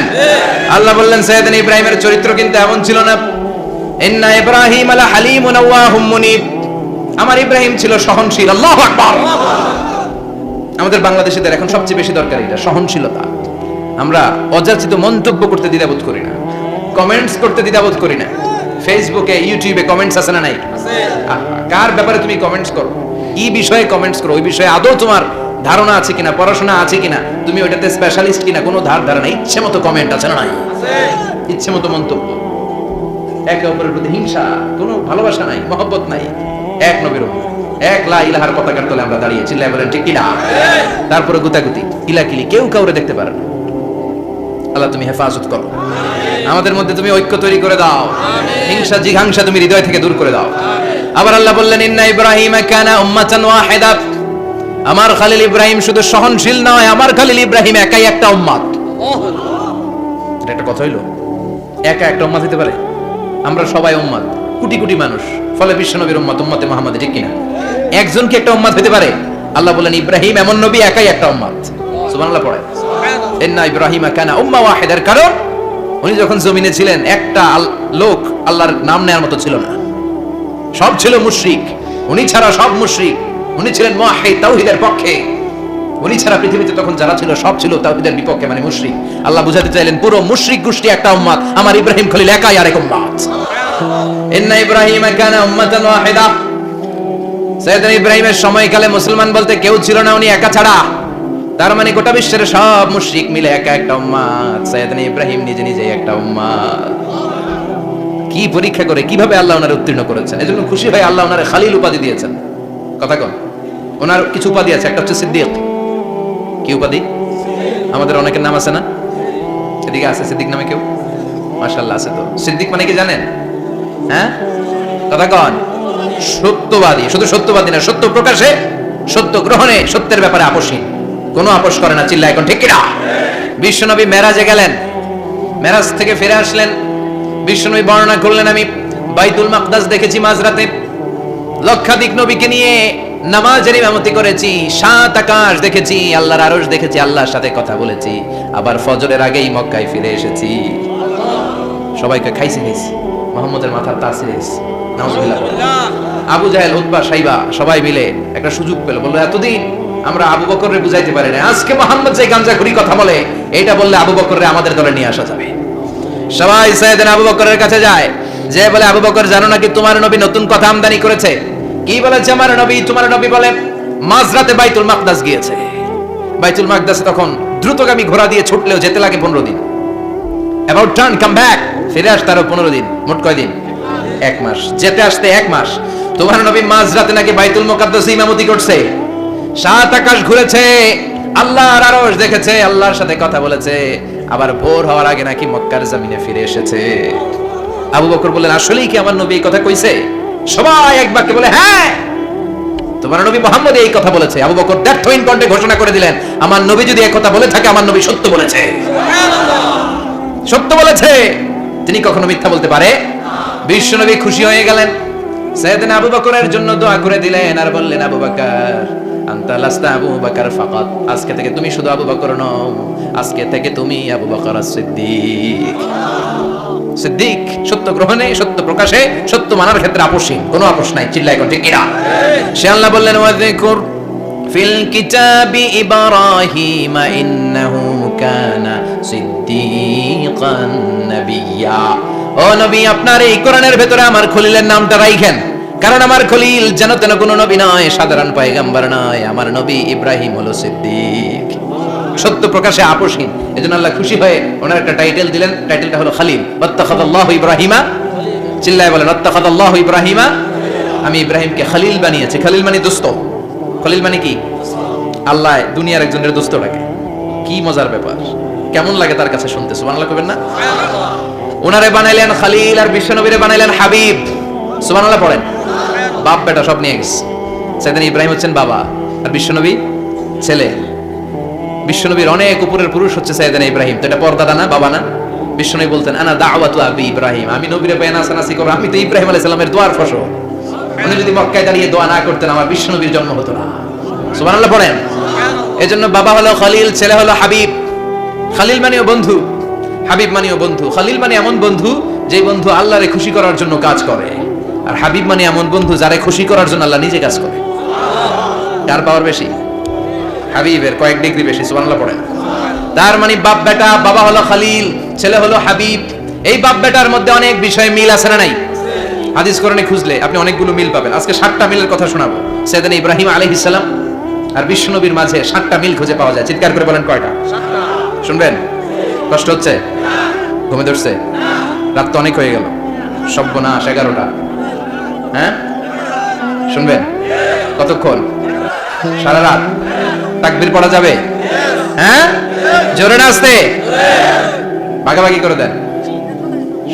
আল্লাহ বললেন সাইয়েদনা ইব্রাহিমের চরিত্র কিন্তু এমন ছিল না। ইন্না ইব্রাহিম আলা হালিমুন আওয়াহুম মুনিব। আমার ইব্রাহিম ছিল সহনশীল। আল্লাহু আকবার। আমাদের বাংলাদেশীদের এখন সবচেয়ে বেশি দরকার এটা, সহনশীলতা। আমরা অযাচিত মন্তব্য করতে দ্বিধাবোধ করি না, কমেন্টস করতে দ্বিধাবোধ করি না। ফেসবুকে ইউটিউবে কমেন্টস আছে না নাই? কার ব্যাপারে তুমি কমেন্টস করো, কি বিষয়ে কমেন্টস করো, ওই বিষয়ে আদৌ তোমার ধারণা আছে কিনা, পড়াশোনা আছে কিনা, তুমি ওইটাতে স্পেশালিস্ট কিনা, কোনো ধারণা, ইচ্ছে মতো কমেন্ট আছে না নাই? ইচ্ছে মতো মন্তব্য, একে অপরের প্রতি হিংসা, কোনো ভালোবাসা নাই, মহব্বত নাই। এক নবীর উম্মত, এক লা ইলাহার পতাকার তলে আমরা দাঁড়িয়ে চিল্লায় বলেন ঠিক কিনা? তারপরে গুতাগুতি, কিলাকিলি, কেউ কাউরে দেখতে পারে না। আল্লাহ তুমি হেফাজত করো, আমাদের মধ্যে তুমি ঐক্য তৈরি করে দাও, হিংসা জিঘাংসা তুমি হৃদয় থেকে দূর করে দাও। আবার আল্লাহ বললেন ইন্না ইব্রাহিমা কানা উম্মাতান ওয়াহিদা। আমার খলিল ইব্রাহিম শুধু সহনশীল নয়, আমার খলিল ইব্রাহিম একাই একটা উম্মত। এটা একটা কথা হইলো, একা একটা উম্মত হতে পারে? আমরা সবাই উম্মত, কোটি কোটি মানুষ, ফলে বিশ্বনবীর উম্মত, উম্মতে মুহাম্মদ, ঠিক কিনা? একজন কি একটা উম্মত হতে পারে? আল্লাহ বলেন ইব্রাহিম এমন নবী, একাই একটা উম্মত। সুবহানাল্লাহ পড়ে। ইন্না ইব্রাহিমা কানা উম্মা ওয়াহিদার, কারণ উনি যখন জমিনে ছিলেন একটা লোক আল্লাহর নাম নেওয়ার মতো ছিল না, সব ছিল মুশরিক। উনি ছাড়া সব মুশরিক। উনি ছিলেন মুওয়াহিদ, তাওহীদের পক্ষে। উনি ছাড়া পৃথিবীতে তখন যারা ছিল সব ছিল তাওহীদের বিপক্ষে, মানে মুশরিক। আল্লাহ বুঝাতে চাইলেন পুরো মুশরিক গোষ্ঠী একটা উম্মত, আমার ইব্রাহিম খলিল একাই আরেক উম্মত। ইন্না ইব্রাহিমা কানা উম্মাতান ওয়াহিদা। সাইয়েদনা ইব্রাহিমের সময়কালে মুসলমান বলতে কেউ ছিল না, উনি একা ছাড়া। তার মানে গোটা বিশ্বের সব মুশরিক মিলে একা একটা উম্মত, সাইয়েদনা ইব্রাহিম নিজে নিজে একটা উম্মত। কি পরীক্ষা করে কিভাবে আল্লাহ ওনারে উত্তীর্ণ করেছেন, এজন্য খুশি হয়ে আল্লাহ ওনারে খালিল উপাধি দিয়েছেন। কথা কন, ওনার কিছু উপাধি আছে, একটা হচ্ছে সিদ্দিক। কি উপাধি? আমাদের অনেকের নাম আছে না? এদিকে আছে সিদ্দিক নামে কেউ? মাশাআল্লাহ আছে তো। সিদ্দিক মানে কি জানেন? হ্যাঁ, কথা কন। সত্যবাদী, শুধু সত্যবাদী না, সত্য প্রকাশে, সত্য গ্রহণে, সত্যের ব্যাপারে আপোষহীন, কোনো আপোষ করে না। চিল্লা এখন ঠিক কিনা? বিশ্বনবী মেরাজে গেলেন, মেরাজ থেকে ফিরে আসলেন। বিশ্বনবী বর্ণনা করলেন আমি বাইতুল মাকদাস দেখেছি মাঝরাতে, লক্ষাধিক নবীকে নিয়ে নামাজের ইমামতি করেছি, 7 আকাশ দেখেছি, আল্লাহর আরশ দেখেছি, আল্লাহর সাথে কথা বলেছি, আবার ফজরের আগেই মক্কায় ফিরে এসেছি। সবাইকে খাইছি মুহাম্মদের মাথার তাসিস। নাউজুবিল্লাহ। আবু জাহেল, উতবা, সাইবা সবাই মিলে একটা সুযোগ পেল, বলল এতদিন আমরা আবু বকররে বুঝাইতে পারি না, আজকে মুহাম্মদ যে গাঞ্জাখুরি কথা বলে, এটা বললে আবু বকররে আমাদের দলে নিয়ে আসা যাবে। সবাই সাইয়েদনা আবু বকরের কাছে যায়, যে বলে আবু বকর জানো নাকি তোমার নবী নতুন কথা আমদানি করেছে? কি বলেছে আমার নবী? তোমার নবী বলে মাঝরাতে বাইতুল মাকদাস গিয়েছে। বাইতুল মাকদাসে তখন দ্রুতগামী ঘোড়া দিয়ে ছুটলেও যেতে লাগে 15 দিন। অ্যাবাউট টার্ন কাম ব্যাক, ফিরে আসতে আরো 15 দিন, মোট কয় দিন? 1 মাস, যেতে আসতে 1 মাস। তোমার নবী মাঝরাতে নাকি বাইতুল মুকাদ্দাসে ইমামতি করছে, 7 আকাশ ঘুরেছে, আল্লাহর আরশ দেখেছে, আল্লাহর সাথে কথা বলেছে, আবার ভোর হওয়ার আগে নাকি মক্কার জমিনে ফিরে এসেছে। আবু বকর বললেন আসলেই কি আমার নবী এই কথা কইছে? সবাই এক বাক্যে বলে হ্যাঁ, তোমার নবী মুহাম্মদ এই কথা বলেছে। আবু বকর দ্ব্যর্থহীন কণ্ঠে ঘোষণা করে দিলেন, আমার নবী যদি এই কথা বলে থাকে, আমার নবী সত্য বলেছে। সত্য বলেছে, তিনি কখনো মিথ্যা বলতে পারে? বিশ্ব নবী খুশি হয়ে গেলেন, সাইয়েদনা আবু বকরের জন্য দোয়া করে দিলেন, আর বললেন আবু বকর আনতা লাস্তা আবু বকর ফাকাত, আজকে থেকে তুমি শুধু আবু বকর নও, আজকে থেকে তুমি আবু বকর as-সিদ্দিক। সিদ্দিক, সত্য গ্রহণে, সত্য প্রকাশে, সত্য মানার ক্ষেত্রে আপোষহীন, কোনো আপোষ নাই। চিল্লায় এখন ঠিক কিনা? সে আল্লাহ বললেন ওয়াযকুর ফিল কিতাবি ইব্রাহিম ইন্নাহু কানা সিদ্দিকান নাবিয়্যা। ও নবী, আপনার এই কোরআনের ভেতরে আমার খলিলের নামটা রাখেন, কারণ আমার খলিল যেন তেন কোনো নবী নয়, সাধারণ পয়গম্বর নয়, আমার নবী ইব্রাহিম হলো সিদ্দিক, সত্য প্রকাশে আপোষহীন। এজন্য আল্লাহ খুশি হয়ে ওনার একটা টাইটেল দিলেন, টাইটেলটা হলো খলিল। ওয়াত্তাখাযাল্লাহু ইব্রাহিমা, চিল্লায় বলেন ওয়াত্তাখাযাল্লাহু ইব্রাহিমা, আমি ইব্রাহিমকে খলিল বানিয়েছি। খলিল মানে দোস্ত। খলিল মানে কি? আল্লাহ দুনিয়ার একজনের দোস্ত ডাকে। কি মজার ব্যাপার, কেমন লাগে তার কাছে শুনতে? সুবহানাল্লাহ কইবেন না? ওনারে বানাইলেন খলিল, আর বিশ্বনবীরে বানাইলেন হাবিব। সুবহানাল্লাহ পড়েন। বাপ বেটা সব নিয়ে গেছে। সাইয়েদনা ইব্রাহিম হচ্ছেন বাবা, আর বিশ্বনবী ছেলে। বিশ্বনবীর অনেক উপরের পুরুষ হচ্ছে সাইয়েদনা ইব্রাহিম, তো এটা পরদাদা না, বাবা না? বিশ্বনবী বলতেন আনা দাওয়াতু আবি ইব্রাহিম, আমি নবীরে পেয়ে নাসানাসি করব, আমি তো ইব্রাহিম আলাইহিস সালামের দোয়ার ফসল। উনি যদি মক্কায় দাঁড়িয়ে দোয়া না করতেন, আমার বিশ্বনবীর জন্ম হতো না। সুবহানাল্লাহ পড়েন। এজন্য বাবা হলো খলিল, ছেলে হলো হাবিব। খলিল মানেও বন্ধু, হাবিব মানেও বন্ধু। খলিল মানে এমন বন্ধু যে বন্ধু আল্লাহরে খুশি করার জন্য কাজ করে, আর হাবিব মানে এমন বন্ধু যারে খুশি করার জন্য আল্লাহ নিজে কাজ করে। কার পাওয়ার বেশি? হাবিবের কয়েক ডিগ্রি বেশি। সুবহানাল্লাহ পড়েন। তার মানে বাপ বেটা, বাবা হলো খলিল, ছেলে হলো হাবিব। এই বাপ বেটার মধ্যে অনেক বিষয়ে মিল আছে না নাই? হাদিস কোরআনে খুঁজলে আপনি অনেকগুলো মিল পাবেন। আজকে 7টা মিলের কথা শোনাবো। সাইয়েদনা ইব্রাহিম আলাইহিস সালাম আর বিশ্ব নবীর মাঝে 7টা মিল খুঁজে পাওয়া যায়। চিৎকার করে বলেন কয়টা? 7টা। শুনবেন? কষ্ট হচ্ছে? ঘুমে ধরছে? রাত তো অনেক হয়ে গেল। সর্বনাশ, 11টা। হ্যাঁ, শুনবেন? কতক্ষণ? সারা রাত। তাকবীর পড়া যাবে? হ্যাঁ, জোরে না আস্তে? ভাগাভাগি করে দেন।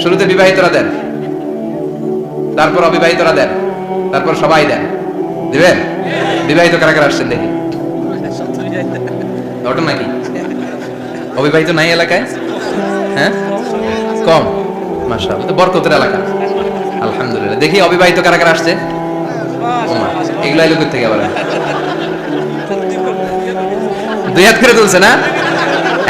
শুরুতে বিবাহিতরা দেন, তারপর অবিবাহিতরা দেন, তারপর সবাই দেন। দিবেন? বিবাহিত কারা কারা আসছেন দেখি? ওটা নাকি অবিবাহিত নাই এলাকায়? হ্যাঁ, কম। মাশাআল্লাহ, তো বরকতের এলাকা। আলহামদুলিল্লাহ। দেখি অবিবাহিত কারা কারা আসছে? এগুলো এলাকা থেকে আবার 2 হাত করে তুলছে না?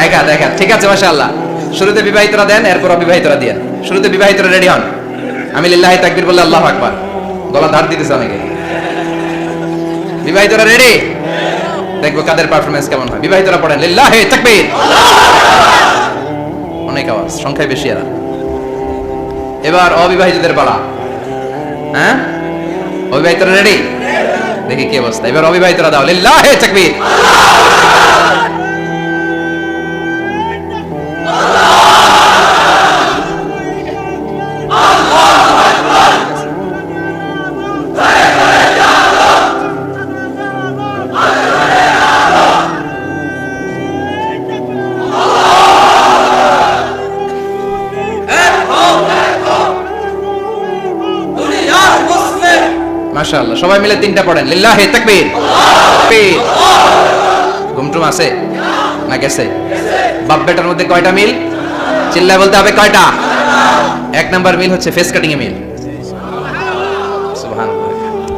1 হাত 1 হাত। ঠিক আছে, মাশাআল্লাহ। শুরুতে বিবাহিতরা দেন, এরপর অবিবাহিতরা দেন। শুরুতে বিবাহিতরা রেডি হন। আমি লিল্লাহি তাকবীর বললে আল্লাহু আকবার। গলা ধার দিতেছে অনেকে। বিবাহিতরা রেডি? দেখবো কাদের পারফরম্যান্স কেমন হয়। বিবাহিতরা পড়েন লিল্লাহি তাকবীর। অনেক আওয়াজ, সংখ্যায় বেশি এরা। এবার অবিবাহিতদের পালা। হ্যাঁ, অবিবাহিতরা রেডি? দেখি কি অবস্থা। এবার অবিবাহিতরা দাও লিল্লাহি তাকবীর। মাশাআল্লাহ, সবাই মিলে 3টা পড়েন লিল্লাহি তাকবীর। ঘুমটুম আছে না গেছে? বাপ বেটার মধ্যে কয়টা মিল? চিল্লায় বলতে হবে কয়টা? 1 নাম্বার মিল হচ্ছে ফেস কাটিং এ মিল। সুবহানাল্লাহ।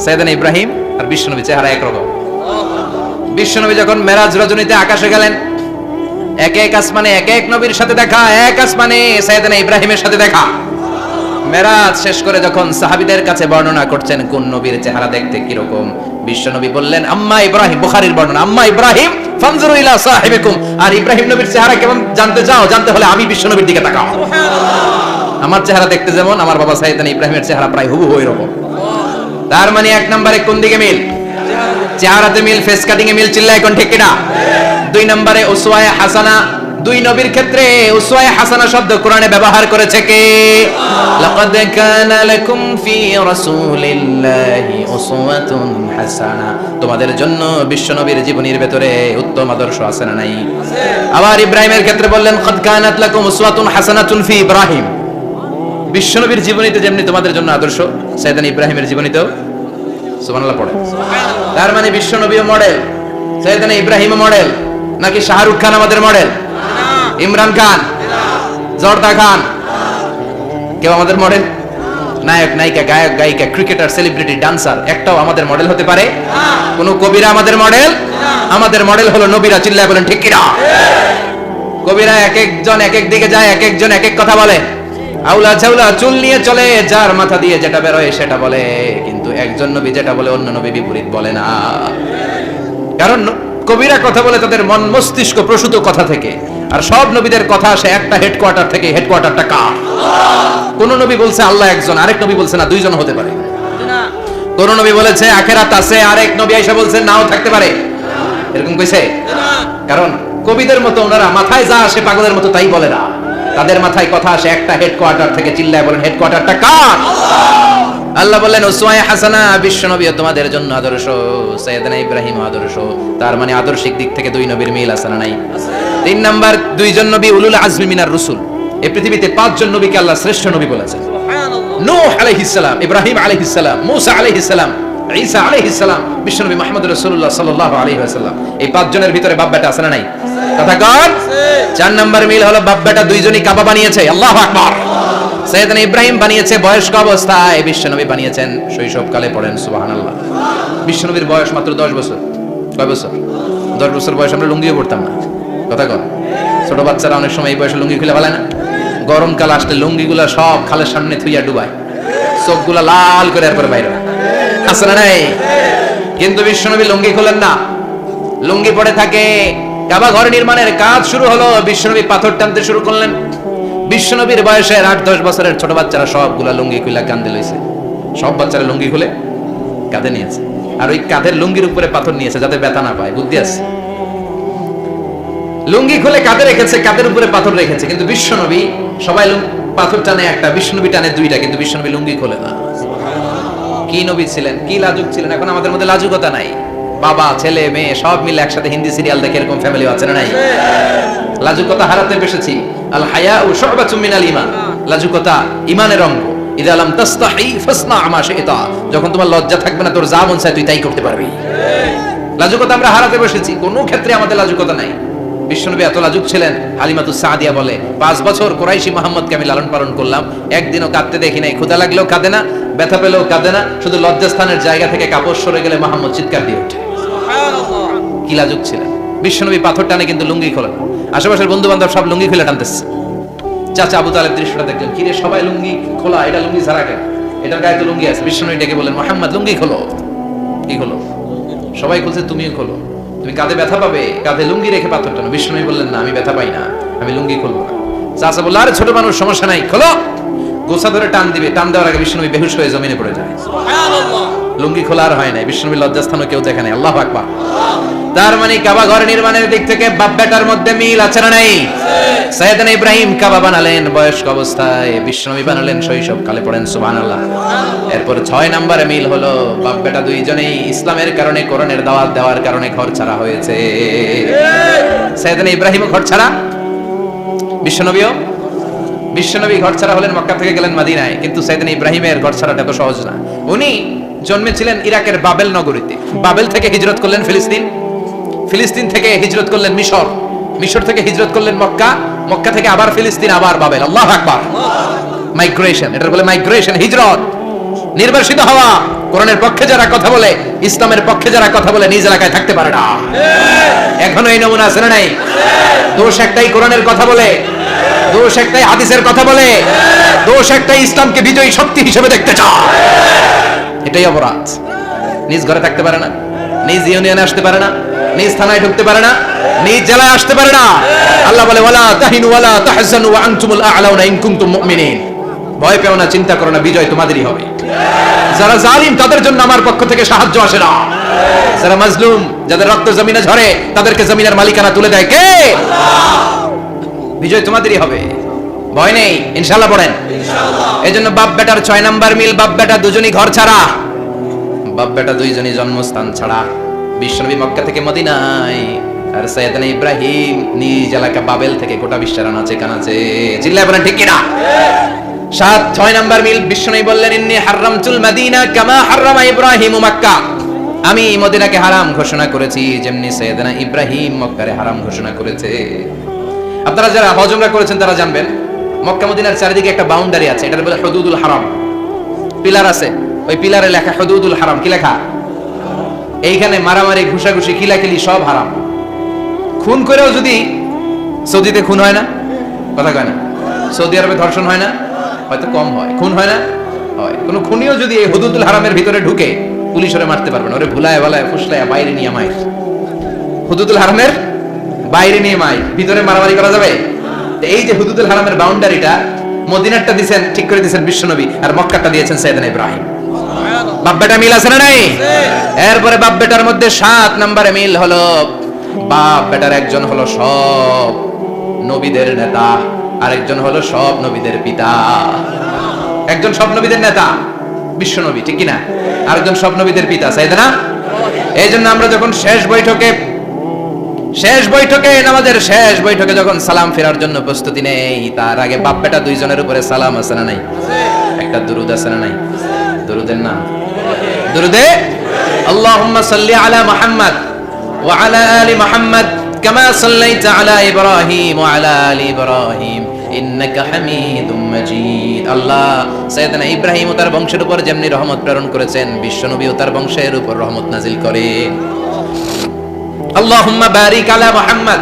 সাইয়েদনা ইব্রাহিম আর বিশ্বনবী চেহারা একরকম। বিশ্বনবী যখন মেরাজ রজনীতে আকাশে গেলেন, এক এক আসমানে এক এক নবীর সাথে দেখা, এক আসমানে সাইয়েদনা ইব্রাহিমের সাথে দেখা। মেরাজ শেষ করে যখন সাহাবীদের কাছে বর্ণনা করছেন কোন নবীর চেহারা দেখতে কি রকম, বিশ্বনবী বললেন আম্মা ইব্রাহিম, বুখারীর বর্ণনা, আম্মা ইব্রাহিম ফানজুরু ইলা সাহিবিকুম। আর ইব্রাহিম নবীর চেহারা কেমন জানতে চাও? জানতে হলে আমি বিশ্বনবীর দিকে তাকাও। সুবহানাল্লাহ। আমার চেহারা দেখতে যেমন, আমার বাবা সাইয়েদনা ইব্রাহিমের চেহারা প্রায় হুবহু এরকম। তার মানে 1 নম্বরে কোন দিকে মিল? চেহারাতে মিল, ফেস কাটিং এ মিল। চিল্লায় কোন ঠিক কিনা? 2 নম্বরে উসওয়ায়ে হাসানা। 2 নবীর ক্ষেত্রে উসওয়ায়ে হাসানা শব্দ কোরআনে ব্যবহার করেছে কে? লাকাদ কানা লাকুম ফি রাসূলিল্লাহি উসওয়াতুন হাসানা। তোমাদের জন্য বিশ্বনবীর জীবনীর ভেতরে উত্তম আদর্শ আছে না নাই? আবার ইব্রাহিমের ক্ষেত্রে বললেন কাদ কানাত লাকুম উসওয়াতুন হাসানাতুন ফি ইব্রাহিম। বিশ্বনবীর জীবনীতে যেমনি তোমাদের জন্য আদর্শ, সাইয়েদনা ইব্রাহিমের জীবনীতেও। সুবহানাল্লাহ পড়ে। তার মানে বিশ্বনবীও মডেল, সাইয়েদনা ইব্রাহিমও মডেল। নাকি শাহরুখ খান আমাদের মডেল? ইমরান খান, জর্দা খান, কেউ আমাদের মডেল? নায়ক নায়িকা, গায়ক গায়িকা, ক্রিকেটার, সেলিব্রিটি, ডান্সার একটাও আমাদের মডেল হতে পারে? কোন কবিরা আমাদের মডেল? আমাদের মডেল হলো নবীরা। চিল্লায় বলেন ঠিক কিনা? কবিরা এক একজন এক এক দিকে যায়, এক একজন এক এক কথা বলে। আউলা চাউলা চুল নিয়ে চলে, যার মাথা দিয়ে যেটা বেরোয় সেটা বলে। কিন্তু একজন নবী যেটা বলে অন্য নবী বিপরীত বলে না। কারণ কবিরা কথা বলে তাদের মন মস্তিষ্ক প্রসূত কথা থেকে, আর সব নবীদের কথা আসে একটা হেডকোয়ার্টার থেকে। হেডকোয়ার্টারটা কার? কোন নবী বলছে আল্লাহ একজন, আরেক নবী বলছে না 2জন হতে পারে। কোন নবী বলেছে আখিরাত আছে, আরেক নবী এসে বলছে নাও থাকতে পারে। এরকম কইছে? কারণ কবিদের মতো ওনারা মাথায় যা আসে পাগলের মতো তাই বলে না। তাদের মাথায় কথা আসে একটা হেডকোয়ার্টার থেকে। চিল্লায় বলেন হেডকোয়ার্টারটা কার? আল্লাহ বললেন উসওয়ায়ে হাসানা, বিশ্বনবী তোমাদের জন্য আদর্শ, সাইয়েদনা ইব্রাহিম আদর্শ। তার মানে আদর্শিক দিক থেকে 2 নবীর মিল আছে না নাই? 3 নাম্বার, 2জন নবী উলুল আজমি মিনার রাসূল। এই পৃথিবীতে 5জন নবীকে আল্লাহ শ্রেষ্ঠ নবী বলেছেন। সুবহানাল্লাহ। নূহ আলাইহিস সালাম, ইব্রাহিম আলাইহিস সালাম, মূসা আলাইহিস সালাম, ঈসা আলাইহিস সালাম, বিশ্বনবী মুহাম্মদ রাসূলুল্লাহ সাল্লাল্লাহু আলাইহি ওয়াসাল্লাম। এই 5 জনের ভিতরে বাপ বেটা আছে না নাই? কথা কর। 4 নাম্বার মিল হলো বাপ বেটা 2জনই কাবা বানিয়েছে। আল্লাহু আকবার। সাইয়েদনা ইব্রাহিম বানিয়েছে বয়স্ক অবস্থায়, বিশ্বনবী বানিয়েছেন শৈশবকালে। পড়েন সুবহানাল্লাহ। বিশ্বনবীর বয়স মাত্র 10 বছর। কয় বছর? 10 বছর বয়সে আমরা লুঙ্গিও পড়তাম না, কথা কন। ছোট বাচ্চারা অনেক সময় এই বয়সে লুঙ্গি খুলে ফেলায় না, গরমকাল আসলে লুঙ্গিগুলা সব খালের সামনে থুইয়া ডুবায়, চোখগুলা লাল করে এরপরে বাইরে আছে না নাই? কিন্তু বিশ্বনবী লুঙ্গি খোলেন না, লুঙ্গি পড়ে থাকে। কাবা ঘর নির্মাণের কাজ শুরু হলো, বিশ্বনবী পাথর টানতে শুরু করলেন। বিশ্বনবীর বয়সের 8-10 বছরের ছোট বাচ্চারা সবগুলা লুঙ্গি খুলে কাঁধে লইছে, সব বাচ্চারা লুঙ্গি খুলে কাঁধে নিয়েছে, আর ওই কাঁধের লুঙ্গির উপরে পাথর নিয়েছে যাতে ব্যথা না পায়। বুদ্ধি আছে, লুঙ্গি খুলে কাঁধে রেখেছে, কাঁধের উপরে পাথর রেখেছে। কিন্তু বিশ্বনবী সবাই পাথর টানে একটা, বিশ্বনবী টানে দুইটা, কিন্তু বিশ্বনবী লুঙ্গি খোলে না। কি নবী ছিলেন, কি লাজুক ছিলেন। এখন আমাদের মধ্যে লাজুকতা নাই, বাবা ছেলে মেয়ে সব মিলে একসাথে হিন্দি সিরিয়াল দেখে এরকম ফ্যামিলি আছে না নাই? লাজুকতা হারাতে বসেছি। আল হায়াউ শু'বাতুম মিনাল ঈমান, লাজুকতা ঈমানের অঙ্গ। ইযা লাম তাসতাহি ফাসনা মা শি'তা, যখন তোমার লজ্জা থাকবে না, তোর যা মন চায় তুই তাই করতে পারবি। লাজুকতা আমরা হারাতে বসেছি, কোনো ক্ষেত্রে আমাদের লাজুকতা নাই। বিশ্বনবী এত লাজুক ছিলেন, হালিমাতুস সাদিয়া বলে 5 বছর কুরাইশি মুহাম্মদকে আমি লালন পালন করলাম, একদিনও কাঁদতে দেখি নাই। ক্ষুধা লাগলেও কাঁদে না, ব্যথা পেলেও কাঁদে না, শুধু লজ্জাস্থানের জায়গা থেকে কাপড় সরে গেলে মুহাম্মদ চিৎকার দিয়ে ওঠে। কি লাজুক ছিলেন বিশ্বনবী। পাথর টানে কিন্তু লুঙ্গি খোলে না। আশেপাশের বন্ধু বান্ধব সব লুঙ্গি খুলে টানতেছে। চাচা আবু তালেব দৃশ্যটা দেখলেন, কিরে সবাই লুঙ্গি খোলা, এটা লুঙ্গি ছাড়া কেন, এটার গায়ে তো লুঙ্গি আছে। বিশ্বনবী ডেকে বললেন, মুহাম্মদ লুঙ্গি খোলো। কি খোলো? সবাই খুলছে, তুমিও খোলো। তুমি কাঁধে ব্যথা পাবে, কাঁধে লুঙ্গি রেখে পাথর টানো। বিশ্বনবী বললেন, না আমি ব্যথা পাই না, আমি লুঙ্গি খুলবো না। চাচা বলল, আরে ছোট মানুষ, সমস্যা নাই, খোলো। গোছা ধরে টান দিবে, টান দেওয়ার আগে বিশ্বনবী বেহুশ হয়ে জমিনে পড়ে যায়। লুঙ্গি খোলা আর হয় নাই, বিশ্বনবী লজ্জাস্থানও কেউ দেখে নাই। আল্লাহু আকবার। তার মানে কাবা ঘর নির্মাণের দিক থেকে বাপ বেটার মধ্যে মিল আছে না নাই? সাইয়েদনা ইব্রাহিম কাবা বানালেন বয়স্ক অবস্থায়, বিশ্বনবী বানালেন শৈশবকালে, পড়েন সুবহানাল্লাহ। এরপর 6 নম্বরে মিল হলো, বাপ বেটা দুইজনেই ইসলামের কারণে, কোরআনের দাওয়াত দেওয়ার কারণে ঘর ছাড়া হয়েছে। সাইয়েদনা ইব্রাহিমও ঘর ছাড়া, বিশ্বনবী ঘর ছাড়া হলেন, মক্কা থেকে গেলেন মদিনায়। কিন্তু সাইয়েদনা ইব্রাহিমের ঘর ছাড়াটা এত সহজ না। উনি জন্মেছিলেন ইরাকের বাবেল নগরীতে, বাবেল থেকে হিজরত করলেন ফিলিস্তিন, ফিলিস্তিন থেকে হিজরত করলেন মিশর, মিশর থেকে হিজরত করলেন মক্কা, মক্কা থেকে আবার ফিলিস্তিন, আবার বাবেল। আল্লাহু আকবার। মাইগ্রেশন, এটার বলে মাইগ্রেশন, হিজরত। নির্বাসিত হওয়া। কোরআনের পক্ষে যারা কথা বলে, ইসলামের পক্ষে যারা কথা বলে, নিজ এলাকায় থাকতে পারে না। এখনো এই নমুনা আছে না নাই? দোষ একটাই, কোরআনের কথা বলে, দোষ একটাই, হাদিসের কথা বলে, দোষ একটাই, ইসলামকে বিজয়ী শক্তি হিসেবে দেখতে চায়। এটাই অপরাধ। নিজ ঘরে থাকতে পারে না, নিজ ইউনিয়নে আসতে পারে না, নিজ থানায় ঢুকতে পারে না, নিজ জেলায় আসতে পারে না। আল্লাহ বলে, ওয়ালা তাহিনু ওয়ালা তাহজানু ওয়া আনতুমুল আ'লাউনা ইন কুনতুম মুমিনিন। ভয় পেও না, চিন্তা করো না, বিজয় তোমাদেরই হবে। যারা জালিম তাদের জন্য আমার পক্ষ থেকে সাহায্য আসে না। যারা মাজলুম, যাদের রক্ত জমিনে ঝরে, তাদেরকে জমিনের মালিকানা তুলে দেয় কে? আল্লাহ। বিজয় তোমাদেরই হবে, ভয় নেই, ইনশাআল্লাহ পড়েন ইনশাআল্লাহ। এজন্য বাপ বেটার 6 নাম্বার মিল, বাপ বেটা দুজনই ঘর ছাড়া, বাপ বেটা দুইজনই জন্মস্থান ছাড়া। বিশ্বনবী মক্কা থেকে মদিনায়, আর সাইয়েদনা ইব্রাহিম নিজ এলাকা বাবেল থেকে গোটা বিশ্বের আনাচে কানাচে। চিল্লায় বলেন ঠিক কিনা? 6 নাম্বার মিল, বিশ্বনবী বললেন, ইন্নী হারামতুল মদিনা কামা হারামা ইব্রাহিম মক্কা। আমি মদিনাকে হারাম ঘোষণা করেছি যেমনি সাইয়েদনা ইব্রাহিম মক্কারে হারাম ঘোষণা করেছে। আপনারা যারা হজ উমরা করেছেন তারা জানবেন, মক্কা মদিনার চারিদিকে একটা বাউন্ডারি আছে, এটার বলে হুদুদুল হারাম। পিলার আছে, ওই পিলারে লেখা হুদুদুল হারাম। কি লেখা? এইখানে মারামারি, ঘুষাঘুষি, কিলাকিলি সব হারাম। খুন করেও যদি, সৌদিতে খুন হয় না, কথা কয় না, সৌদি আরবে ধর্ষণ হয় না, হয়তো কম হয়, খুন হয় না, হয়। কোন খুনিও যদি এই হুদুদুল হারামের ভিতরে ঢুকে, পুলিশ ওরে মারতে পারবে না, ওরে ভুলায় ভালায় ফুসলায় বাইরে নিয়ে মাইর। হুদুদুল হারামের বাইরে নিয়ে মাইর, ভিতরে মারামারি করা যাবে? এই যে হুদুদুল হারামের বাউন্ডারিটা, মদিনারটা দিয়েছেন, ঠিক করে দিয়েছেন বিশ্বনবী, আর মক্কাটা দিয়েছেন সাইয়েদনা ইব্রাহিম। বাপ বেটা মিল আছে না নাই? এরপরে বাপ বেটার মধ্যে 7 নম্বরে মিল হলো, বাপ বেটার একজন হলো সব নবীদের নেতা, আরেকজন হলো সব নবীদের পিতা। একজন সব নবীদের নেতা বিশ্বনবী, ঠিক কিনা? আরেকজন সব নবীদের পিতা সাইয়েদনা। এই জন্য আমরা যখন শেষ বৈঠকে নামাজের শেষ বৈঠকে যখন সালাম ফেরার জন্য প্রস্তুতি নেই, তার আগে বাপ বেটা দুইজনের উপরে সালাম আছে না নাই? একটা দুরুদ আছে না নাই? দুরুদের নাম দুরুদে আল্লাহুম্মা সাল্লি আলা মুহাম্মদ ওয়া আলা আলি মুহাম্মদ কামা সাল্লাইতা আলা ইব্রাহিম ওয়া আলা আলি ইব্রাহিম ইন্নাকা হামিদুম মাজিদ। আল্লাহ সাইয়েদনা ইব্রাহিম ও তার বংশের উপর যেমনি রহমত প্রেরণ করেছেন, বিশ্বনবী ও তার বংশের উপর রহমত নাজিল করেন। আল্লাহুম্মা বারিক আলা মুহাম্মদ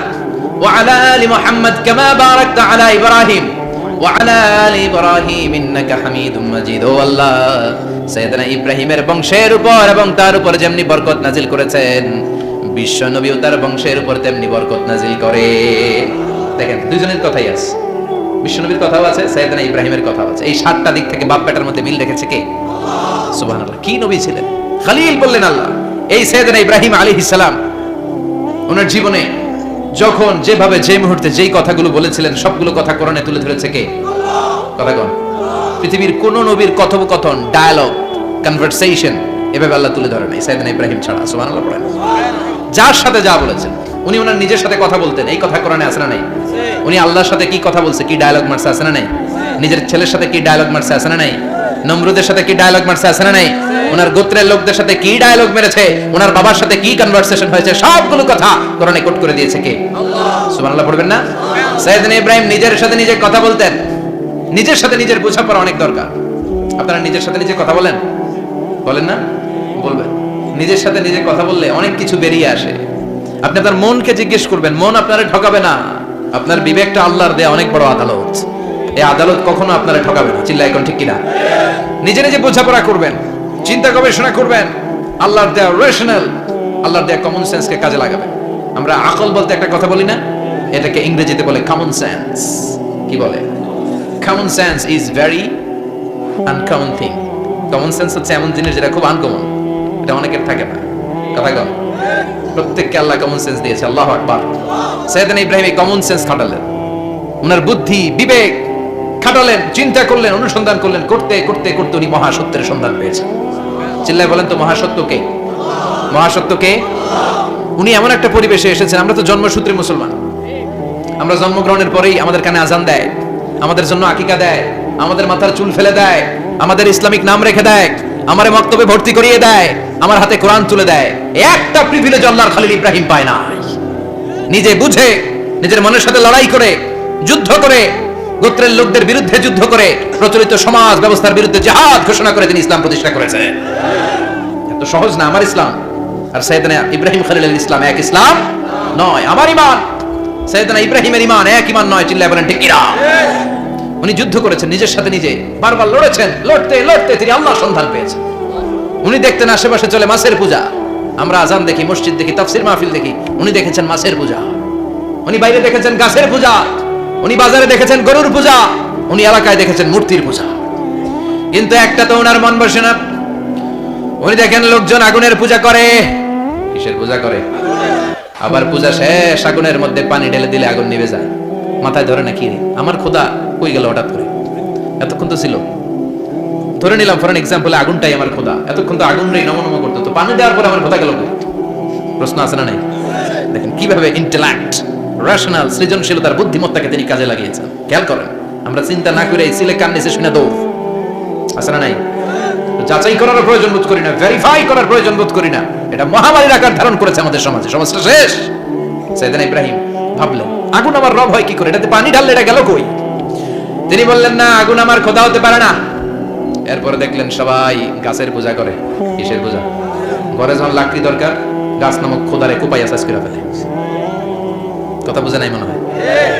ওয়া আলা আলি মুহাম্মদ কামা বারাকতা আলা ইব্রাহিম ওয়া আলা আলি ইব্রাহিম ইন্নাকা হামিদুম মাজিদ। ও আল্লাহ, সাইয়েদনা ইব্রাহিমের বংশের উপর এবং তার উপর যেমনি বরকত নাজিল করেছেন, বিশ্ব নবী ও তার বংশের উপর তেমনি বরকত নাজিল করে। দেখেন, দুইজনের কথাই আছে, বিশ্বনবীর কথাও আছে, সাইয়েদনা ইব্রাহিমের কথাও আছে। এই 7টা দিক থেকে বাপ বেটার মধ্যে মিল রেখেছে কে? সুবহানাল্লাহ। কি নবী ছিলেন? খলিল বললেন আল্লাহ। এই সাইয়েদনা ইব্রাহিম আলাইহিস সালাম ওনার জীবনে যখন যেভাবে যে মুহূর্তে যেই কথাগুলো বলেছিলেন সবগুলো কথা কোরআনে তুলে ধরেছে কে? কথা কোন? পৃথিবীর কোন নবীর কথোপকথন, ডায়ালগ, কনভারসেশন এভাবে আল্লাহ তুলে ধরে নাই সাইয়েদনা ইব্রাহিম ছাড়া। সুবহানাল্লাহ পড়েন। যার সাথে যা বলেছেন, উনি ওনার নিজের সাথে কথা বলতেন, এই কথা কোরআনে আছে না নাই? উনি আল্লাহর সাথে কি কথা বলছে, কি ডায়ালগ মারছে, আছে না নাই? নিজের ছেলের সাথে কি ডায়ালগ মারছে, আছে না নাই? নমরুদের সাথে কি ডায়ালগ মারছে, আছে না নাই? ওনার গোত্রের লোকদের সাথে কি ডায়ালগ মেরেছে, ওনার বাবার সাথে কি কনভারসেশন হয়েছে, সবগুলো কথা কোরআনে কোট করে দিয়েছে কে? আল্লাহ। সুবহানাল্লাহ পড়বেন না? সাইয়েদনা ইব্রাহিম নিজের সাথে নিজে কথা বলতেন। নিজের সাথে নিজের বোঝাপড়া অনেক দরকার। আপনারা নিজের সাথে নিজে কথা বলেন? বলেন না? বলবেন। নিজের সাথে নিজে কথা বললে অনেক কিছু বেরিয়ে আসে। আপনি আপনার মনকে জিজ্ঞেস করবেন, মন আপনারে ঠকাবে না। আপনার বিবেকটা আল্লাহর দেয়া অনেক বড় আদালত। এই আদালত কখনো আপনারে ঠকাবে না। চিল্লায় এখন ঠিক কিনা? নিজে নিজে বোঝাপড়া করবেন, চিন্তা গবেষণা করবেন, আল্লাহর দেয়া রেশনাল, আল্লাহর দেয়া কমন সেন্সকে কাজে লাগাবেন। আমরা আকল বলতে একটা কথা বলি না, এটাকে ইংরেজিতে বলে কমন সেন্স। কি বলে? Common sense is very uncommon thing. Common sense হচ্ছে এমন জিনিস যেটা খুব আনকমন, এটা অনেকের থাকে না। কথা কম। প্রত্যেককে আল্লাহ কমন সেন্স দিয়েছে। আল্লাহু আকবার। সাইয়েদনা ইব্রাহিম এই কমন সেন্স খাটালেন, ওনার বুদ্ধি বিবেক খাটালেন, চিন্তা করলেন, অনুসন্ধান করলেন, করতে করতে করতে উনি মহাসত্যের সন্ধান পেয়েছেন। চিল্লায় বলেন তো মহাসত্য কে? মহাসত্য কে? উনি এমন একটা পরিবেশে এসেছেন, আমরা তো জন্মসূত্রে মুসলমান। আমরা জন্মগ্রহণের পরেই আমাদের কানে আজান দেয়, আমাদের জন্য আকিকা দেয়, আমাদের মাথার চুল ফেলে দেয়, আমাদের ইসলামিক নাম রেখে দেয়, আমারে মক্তবে ভর্তি করিয়ে দেয়, আমার হাতে কোরআন তুলে দেয়। একটা প্রিভিলেজ আল্লাহর খলিল ইব্রাহিম পায় না। নিজে বুঝে, নিজের মনের সাথে লড়াই করে, যুদ্ধ করে, গোত্রের লোকদের বিরুদ্ধে যুদ্ধ করে, প্রচলিত সমাজ ব্যবস্থার বিরুদ্ধে জিহাদ ঘোষণা করে তিনি ইসলাম প্রতিষ্ঠা করেছেন। এত সহজ না আমার ইসলাম আর সাইয়েদনা ইব্রাহিম খলিলের ইসলাম এক ইসলাম নয়। আমার ঈমান সাইয়েদনা ইব্রাহিমের ঈমান এক ঈমান নয়। চিল্লায় বলেন ঠিক কিনা? উনি যুদ্ধ করেছেন, নিজের সাথে নিজে বারবার লড়েছেন। লড়তে লড়তে তিনি আল্লাহর সন্ধান পেয়েছেন। উনি দেখতেন আশেপাশে চলে মাছের পূজা। আমরা আজান দেখি, মসজিদ দেখি, তাফসীর মাহফিল দেখি। উনি দেখেছেন মাছের পূজা। উনি বাইরে দেখেছেন গাছের পূজা। উনি বাজারে দেখেছেন গরুর পূজা। উনি এলাকায় দেখেছেন মূর্তির পূজা। কিন্তু একটা তো ওনার মন বসে না। উনি দেখেন লোকজন আগুনের পূজা করে। কিসের পূজা করে? আবার পূজা শেষ, আগুনের মধ্যে পানি ঢেলে দিলে আগুন নিভে যায়। মাথায় ধরে না কি আমার খোদা কই গেল হঠাৎ করে? এতক্ষণ তো ছিল। ধরে নিলাম ফর এক্সাম্পল আগুনটাই আমার খোদা, এতক্ষণ তো আগুন নেই, নমনম করতো, তো পানি দেওয়ার পরে আমার খোদা গেল কই? প্রশ্ন আছে না নাই? দেখেন কিভাবে ইন্টেলেক্ট, রেশনাল, সৃজনশীলতার বুদ্ধিমত্তাকে তিনি কাজে লাগিয়েছেন। খেয়াল করেন, আমরা চিন্তা না করে সিলে কান নিচে শুনে দৌড়। আছে না নাই? যাচাই করার প্রয়োজন বোধ করি না, ভেরিফাই করার প্রয়োজন বোধ করি না। এটা মহামারীর আকার ধারণ করেছে আমাদের সমাজে। সমাজটা শেষ। সাইয়েদনা ইব্রাহিম ভাবলেন আগুন আমার রব হয় কি করে? এটাতে পানি ঢাললে এটা গেল কই? তিনি বললেন না, আগুন আমার খোদা হতে পারে না। এরপরে দেখলেন সবাই গাছের পূজা করে। কিসের পূজা? ঘরে যখন লাকড়ি দরকার, গাছ নামক খোদারে কোপাইয়া সাইজ করে ফেলে। কথা বুঝে নাই মনে হয়?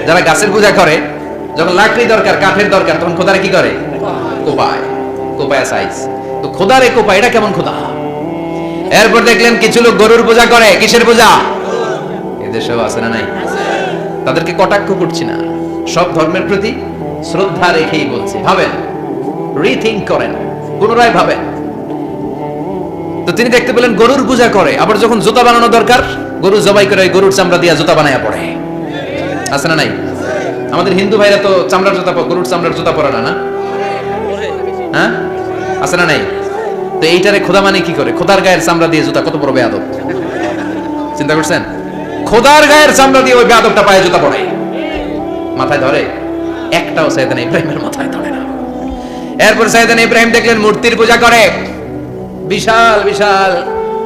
যারা গাছের পূজা করে, যখন লাকড়ি দরকার, কাঠের দরকার, তখন খোদারে কি করে? কোপায়। কোপায়া সাইজ। তো খোদারে কোপায়, এটা কেমন খোদা? এরপর দেখলেন কিছু লোক গরুর পূজা করে। কিসের পূজা? এদেশেও আছে না নাই? তাদেরকে কটাক্ষ করছি না, সব ধর্মের প্রতি শ্রদ্ধা রেখেই বলছি। ভাবেন, রিথিঙ্ক করেন, পুনরায় ভাবেন। তো তিনি দেখতে পেলেন গরুর পূজা করে। আবার যখন জুতা বানানো দরকার, গরু জবাই করে গরুর চামড়া দিয়ে জুতা বানায়া পড়ে। আছে না নাই? আমাদের হিন্দু ভাইরা তো চামড়ার জুতা, গরুর চামড়ার জুতা পরে না? হ্যাঁ, আছে না নাই? তো এইটারে খোদা মানে কি করে? খোদার গায়ের চামড়া দিয়ে জুতা, কত বড় বেয়াদব! চিন্তা করছেন? খোদার গায়ের চামড়া দিয়ে ওই বেয়াদবটা পায়ে জুতা পড়ে। মাথায় ধরে? একটাও সাইয়েদনা ইব্রাহিমের মাথায় ধরে না। এরপর সাইয়েদনা ইব্রাহিম দেখলেন মূর্তির পূজা করে। বিশাল বিশাল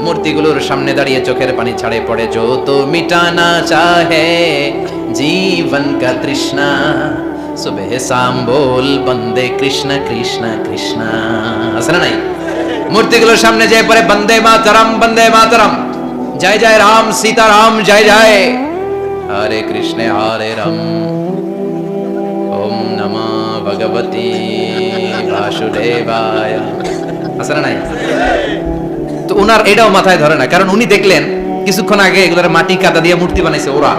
মূর্তিগুলোর সামনে দাঁড়িয়ে চোখের পানি ছাড়ে পড়ে। যো তো মিটানা চাহে জীবন কা তৃষ্ণা, সুবহ শাম বল বন্দে কৃষ্ণ কৃষ্ণ কৃষ্ণ। আছে না নাই? মূর্তিগুলোর সামনে যেয়ে পড়ে বন্দে মাতরম বন্দে মাতরম। জয় জয় রাম সীতারাম জয় জয়, হরে কৃষ্ণ হরে রাম, ওম নমঃ ভগবতে বাসুদেবায়। আছে না নাই? তো উনার এটাও মাথায় ধরে না, কারণ উনি দেখলেন কিছুক্ষণ আগে এগুলোর মাটি কাদা দিয়ে মূর্তি বানাইছে ওরা,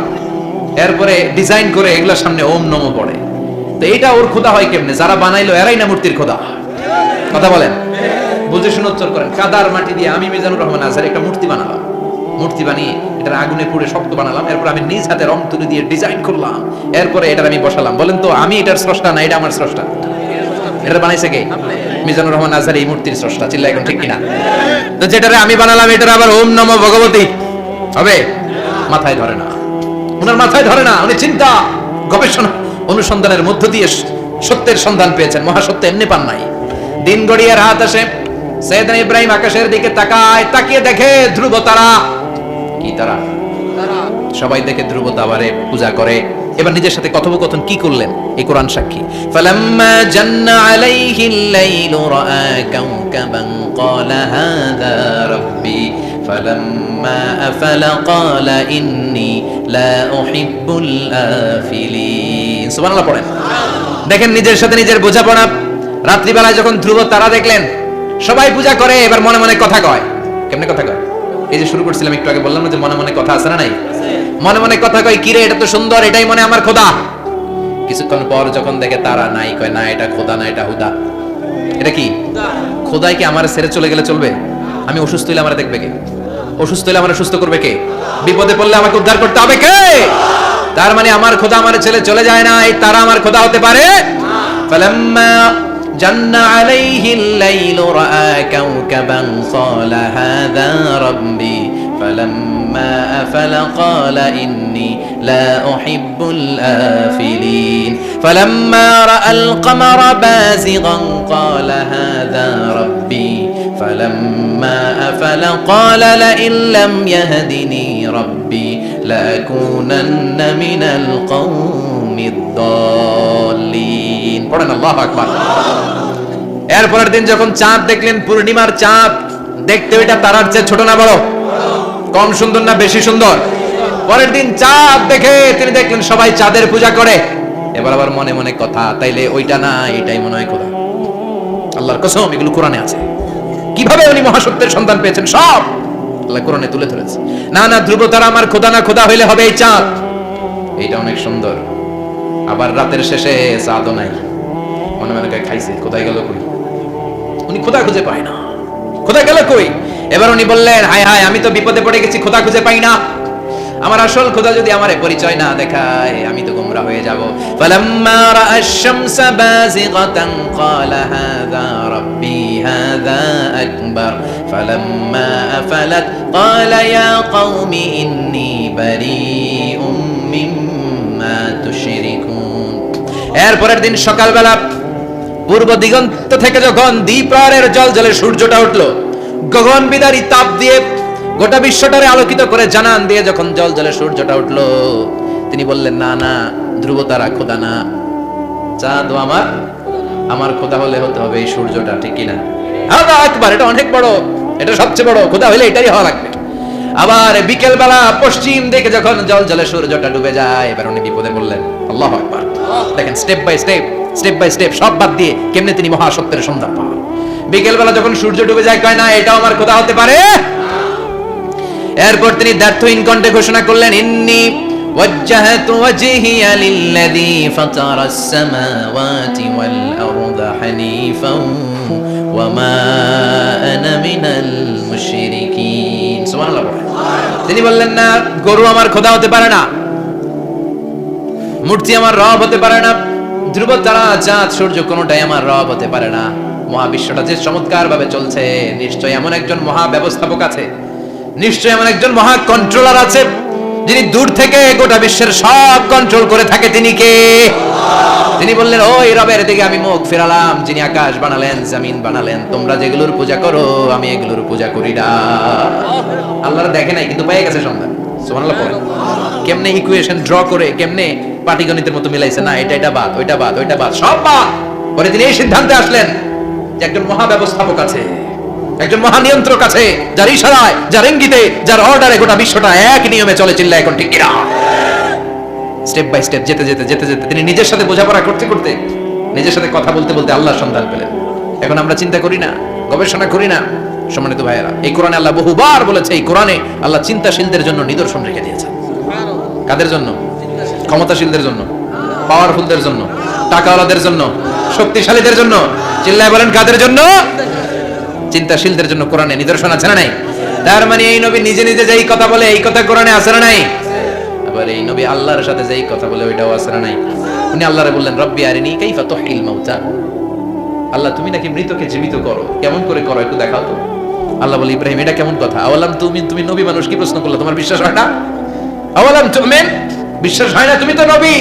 এরপরে ডিজাইন করে এগুলোর সামনে ওম নমঃ পড়ে। তো এটা ওর খোদা হয় কেমনে? যারা বানাইলো এরাই না মূর্তির খোদা। কথা বলেন, বুঝে শুনে উত্তর করেন। কাদার মাটি দিয়ে আমি মিজানুর রহমান আজহারি একটা মূর্তি বানালাম, মূর্তি বানিয়ে এটার আগুনে পুড়ে শক্ত বানালাম, এরপর আমি নিজ হাতে রং তুলি দিয়ে ডিজাইন করলাম, এরপরে এটার আমি বসালাম। বলেন তো আমি এটার স্রষ্টা না এটা আমার স্রষ্টা? এটা বানাইছে কে? মিজানুর রহমান আজহারি এই মূর্তির স্রষ্টা। চিল্লা এখন ঠিক কিনা? তো যেটারে আমি বানালাম এটার আবার ওম নমঃ ভগবতী হবে? মাথায় ধরে না, ওনার মাথায় ধরে না। উনি চিন্তা গবেষণা অনুসন্ধানের মধ্য দিয়ে সত্যের সন্ধান পেয়েছেন। মহাসত্য এমনি পান নাই। দিন গড়িয়ে রাত আসে, সাইয়েদনা ইব্রাহিম আকাশের দিকে তাকায়, তাকিয়ে দেখে ধ্রুব তারা। কি তারা? সবাই দেখে ধ্রুব তারারে পূজা করে। এবার নিজের সাথে কথোপকথন কি করলেন এই কোরআন সাক্ষী। ফালাম্মা জান্না আলাইহিল লাইলু রাআ কাওকাবান ক্বালা হাযা রাব্বি ফালাম্মা আফালা ক্বালা ইন্নী লা উহিব্বুল আফিলিন। সুবহানাল্লাহ পড়েন। দেখেন নিজের সাথে নিজের বোঝাপড়া। রাত্রিবেলায় যখন ধ্রুব তারা দেখলেন সবাই পূজা করে, এবার মনে মনে কথা কয়। কেমনে কথা কয়? এই যে শুরু করছিলাম একটু আগে, বললাম না যে মনে মনে কথা আছে না নাই? মনে মনে কথা কয়, কিরে এটা তো সুন্দর, এটাই মনে আমার খোদা। কিছুক্ষণ পর যখন দেখে তারা নাই, কয় না এটা খোদা না, এটা হুদা। এটা কি খোদাই? কি আমার ছেড়ে চলে গেলে চলবে? আমি অসুস্থ হইলে আমার দেখবে কে? অসুস্থ হইলে আমার সুস্থ করবে কে? বিপদে পড়লে আমাকে উদ্ধার করতে হবে কে? তার মানে আমার খোদা আমার ছেলে চলে যায় না, এই তারা আমার খোদা হতে পারে? ফালাম্মা জান্না আলাইহিল লাইলু রাআ কাওকাবান ক্বালা হাযা রাব্বি ফালাম্মা আফালা ক্বালা ইন্নী লা উহিব্বুল আফিলিন ফালাম্মা রাআল কমারা বাযিগান ক্বালা হাযা রাব্বি ফালাম্মা আফালা ক্বালা লাইন লাম ইয়াহদিনি রাব্বি লাকুনান্না মিনাল কওমিদ দাল্লিন। পড়েন আল্লাহু আকবার। এরপরের দিন যখন চাঁদ দেখলেন, পূর্ণিমার চাঁদ, দেখতে ওইটা তারার চেয়ে ছোট না বড়? কম সুন্দর না বেশি সুন্দর? পরের দিন চাঁদ দেখে তিনি দেখলেন সবাই চাঁদের পূজা করে। এবার আবার মনে মনে কথা, তাইলে ওইটা না এটাই মনে হয় খোদা। আল্লাহর কসম এগুলো কোরআনে আছে। কিভাবে উনি মহাসত্যের সন্ধান পেয়েছেন সব আল্লাহ কোরআনে তুলে ধরেছে। না না ধ্রুব তারা আমার খোদা না, খোদা হইলে হবে এই চাঁদ। এইটা অনেক সুন্দর। আবার রাতের শেষে চাঁদও নাই, মনে মনে খাইছে কোথায় গেল কই? উনি খোদা খুঁজে পায় না, খোদা গেল কই? এবার উনি বললেন হায় হায়, আমি তো বিপদে পড়ে গেছি, খোদা খুঁজে পাই না। আমার আসল খোদা যদি আমারে পরিচয় না দেখায় আমি তো গোমরা হয়ে যাব। ফালাম্মা রাআশ শামসা বাযিগাতান ক্বালা হাযা রাব্বি হাযা আকবার ফালাম্মা আফালাত ক্বালা ইয়া কওমি ইন্নী বারীউম মিম্মা তুশরিকুন। এরপরের দিন সকালবেলা পূর্ব দিগন্ত থেকে যখন দ্বিপ্রহরের জলজলে সূর্যটা উঠলো, গগন বিদারী তাপ দিয়ে গোটা বিশ্বটারে আলোকিত করে জানান দিয়ে যখন জলজলে সূর্যটা উঠলো, তিনি বললেন না না ধ্রুব তারা খোদা না, চাঁদ আমার খোদা হলে হতে হবে এই সূর্যটা, ঠিক কিনা? হাদা আকবার, এটা অনেক বড়, এটা সবচেয়ে বড়, খোদা হলে এটাই হওয়া লাগবে। আবার বিকেল বেলা পশ্চিম দিকে যখন জলজলে সূর্যটা ডুবে যায়, এবার উনি বিপদে বললেন আল্লাহু আকবার। দেখেন স্টেপ বাই স্টেপ সব বাদ দিয়ে কেমনে তিনি মহাসত্যের সন্ধান পান। বিকেল বেলা যখন সূর্য ডুবে যায়, কয় না এটাও আমার খোদা হতে পারে। এরপর তিনি দ্ব্যর্থহীন কণ্ঠে ঘোষণা করলেন ইন্নী ওয়াজ্জাহতু ওয়াজহিয়া লিল্লাযী ফাতারাস সামাওয়াতি ওয়াল আরদা হানিফান ওয়া মা আনা মিনাল মুশরিকিন। সুবহানাল্লাহ। তিনি বললেন না গরু আমার খোদা হতে পারে না, মূর্তি আমার রব হতে পারে না, ধ্রুব তারা চাঁদ সূর্য কোনটাই আমার রব হতে পারে না। মহাবিশ্বটা যে চমৎকার ভাবে চলছে, নিশ্চয়ই এমন একজন মহা ব্যবস্থাপক আছে, নিশ্চয়ই এমন একজন মহা কন্ট্রোলার আছে যিনি দূর থেকে গোটা বিশ্বের সব কন্ট্রোল করে থাকে। তিনি কে? তিনি বললেন ওই রবের দিকে আমি মুখ ফেরালাম যিনি আকাশ বানালেন, জমিন বানালেন। তোমরা যেগুলোর পূজা করো আমি এগুলোর পূজা করি না। আল্লাহর দেখে নাই কিন্তু পেয়ে গেছে সন্ধান। সুবহানাল্লাহ। কেমনে ইকুয়েশন ড্র করে, কেমনে পাটিগণিতের মতো মিলাইছে, না এটা বাদ, ওইটা বাদ, ওইটা বাদ, সব বাদ। পরে তিনি এই সিদ্ধান্তে আসলেন যে একজন মহা ব্যবস্থাপক আছে, একজন মহানিয়ন্ত্রক আছে, যার ইশারায়, যার ইঙ্গিতে, যার অর্ডারে গোটা বিশ্বটা এক নিয়মে চলে। চিল্লায় এখন ঠিক কিনা? স্টেপ বাই স্টেপ যেতে যেতে যেতে যেতে তিনি নিজের সাথে বোঝাপড়া করতে করতে, নিজের সাথে কথা বলতে বলতে আল্লাহর সন্ধান পেলেন। এখন আমরা চিন্তা করি না, গবেষণা করি না। সম্মানিত ভাইয়েরা, এই কোরআনে আল্লাহ বহুবার বলেছে, এই কোরআনে আল্লাহ চিন্তাশীলদের জন্য নিদর্শন রেখে দিয়েছেন। কাদের জন্য? ক্ষমতাশীলদের জন্য, পাওয়ারফুলদের জন্য, টাকাওয়ালাদের জন্য, শক্তিশালীদের জন্য। চিল্লায় বলেন কাদের জন্য? চিন্তাশীলদের জন্য কোরআনে নিদর্শন আছে না নাই? তার মানে এই নবী নিজে নিজে যেই কথা বলে, এই কথা কোরআনে আছে না নাই? আবার এই নবী আল্লাহর সাথে যেই কথা বলে, ওইটাও আছে না নাই? উনি আল্লাহরে বললেন, রব্বি আরিনি কাইফা তুহিল মাউতা। আল্লাহ, তুমি নাকি মৃতকে জীবিত করো, কেমন করে করো একটু দেখাও তো। আল্লাহ বলে, ইব্রাহিম এটা কেমন কথা? আওয়ালাম তুমি নবী মানুষ, কি প্রশ্ন করলে? তোমার বিশ্বাস হয় না? আওয়ালাম তুমিন, বিশ্বাস হয় না? তুমি তো নবী,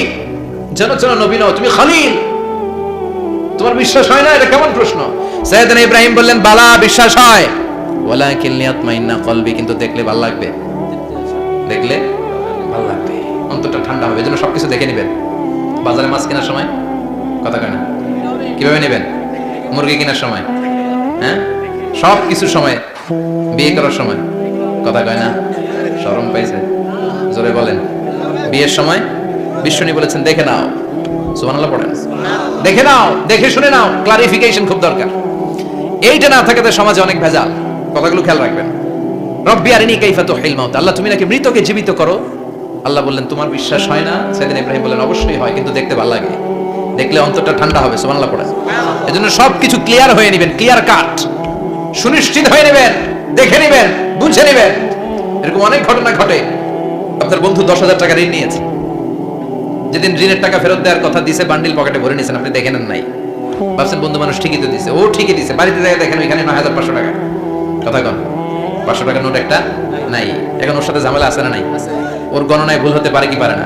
জানো নবী নও, তুমি খলিল, তোমার বিশ্বাস হয় না? এটা কেমন প্রশ্ন? সাইয়েদনা ইব্রাহিম বললেন, বালা, বিশ্বাস হয়, ওয়ালাকিন লিয়াতমাইন্না কলবি, কিন্তু দেখলে ভালো লাগবে, দেখলে ভালো লাগবে, অন্তরটা ঠান্ডা হবে। এজন্য সবকিছু দেখে নেবেন। বাজারে মাছ কেনার সময় কথা কয় না, কিভাবে নেবেন? মুরগি কেনার সময়, হ্যাঁ, সব কিছুর সময়, বিয়ে করার সময় কথা কয় না? শরম পাইছে? জোরে বলেন। বিয়ের সময় বিশ্বনী বলেছেন, দেখে নাও। সুবহানাল্লাহ পড়েন, দেখে নাও, দেখে শুনে নাও। ক্লারিফিকেশন খুব দরকার। এইটা না থাকাতে সমাজে অনেক ভেজাল। কথাগুলো খেয়াল রাখবেন। রব্বি আরিনি কাইফা তুহিল মাউত, আল্লাহ তুমি নাকি মৃতকে জীবিত করো। আল্লাহ বললেন, তোমার বিশ্বাস হয় না? সাইয়েদনা ইব্রাহিম বললেন, অবশ্যই হয়, কিন্তু দেখতে ভালো লাগে, দেখলে অন্তরটা ঠান্ডা হবে। সুবহানাল্লাহ পড়েন। এজন্য সবকিছু ক্লিয়ার হয়ে নেবেন, ক্লিয়ার কাট, সুনিশ্চিত হয়ে নেবেন, দেখে নেবেন, বুঝে নেবেন। এরকম অনেক ঘটনা ঘটে। আপনার বন্ধু 10,000 টাকা ঋণ নিয়েছে, যেদিন ঋণের টাকা ফেরত দেওয়ার কথা দিছে, বান্ডিল পকেটে ভরে নিয়েছেন, আপনি দেখেন নাই। ভাবছেন বন্ধু মানুষ ঠিকই তো দিছে, ও ঠিকই দিছে। বাড়িতে যায় দেখেন ওইখানে 9,500 টাকা। কথা কন, 500 টাকার নোট একটা নাই। এখন ওর সাথে ঝামেলা আছে না নাই? ওর গণনায় ভুল হতে পারে কি পারে না?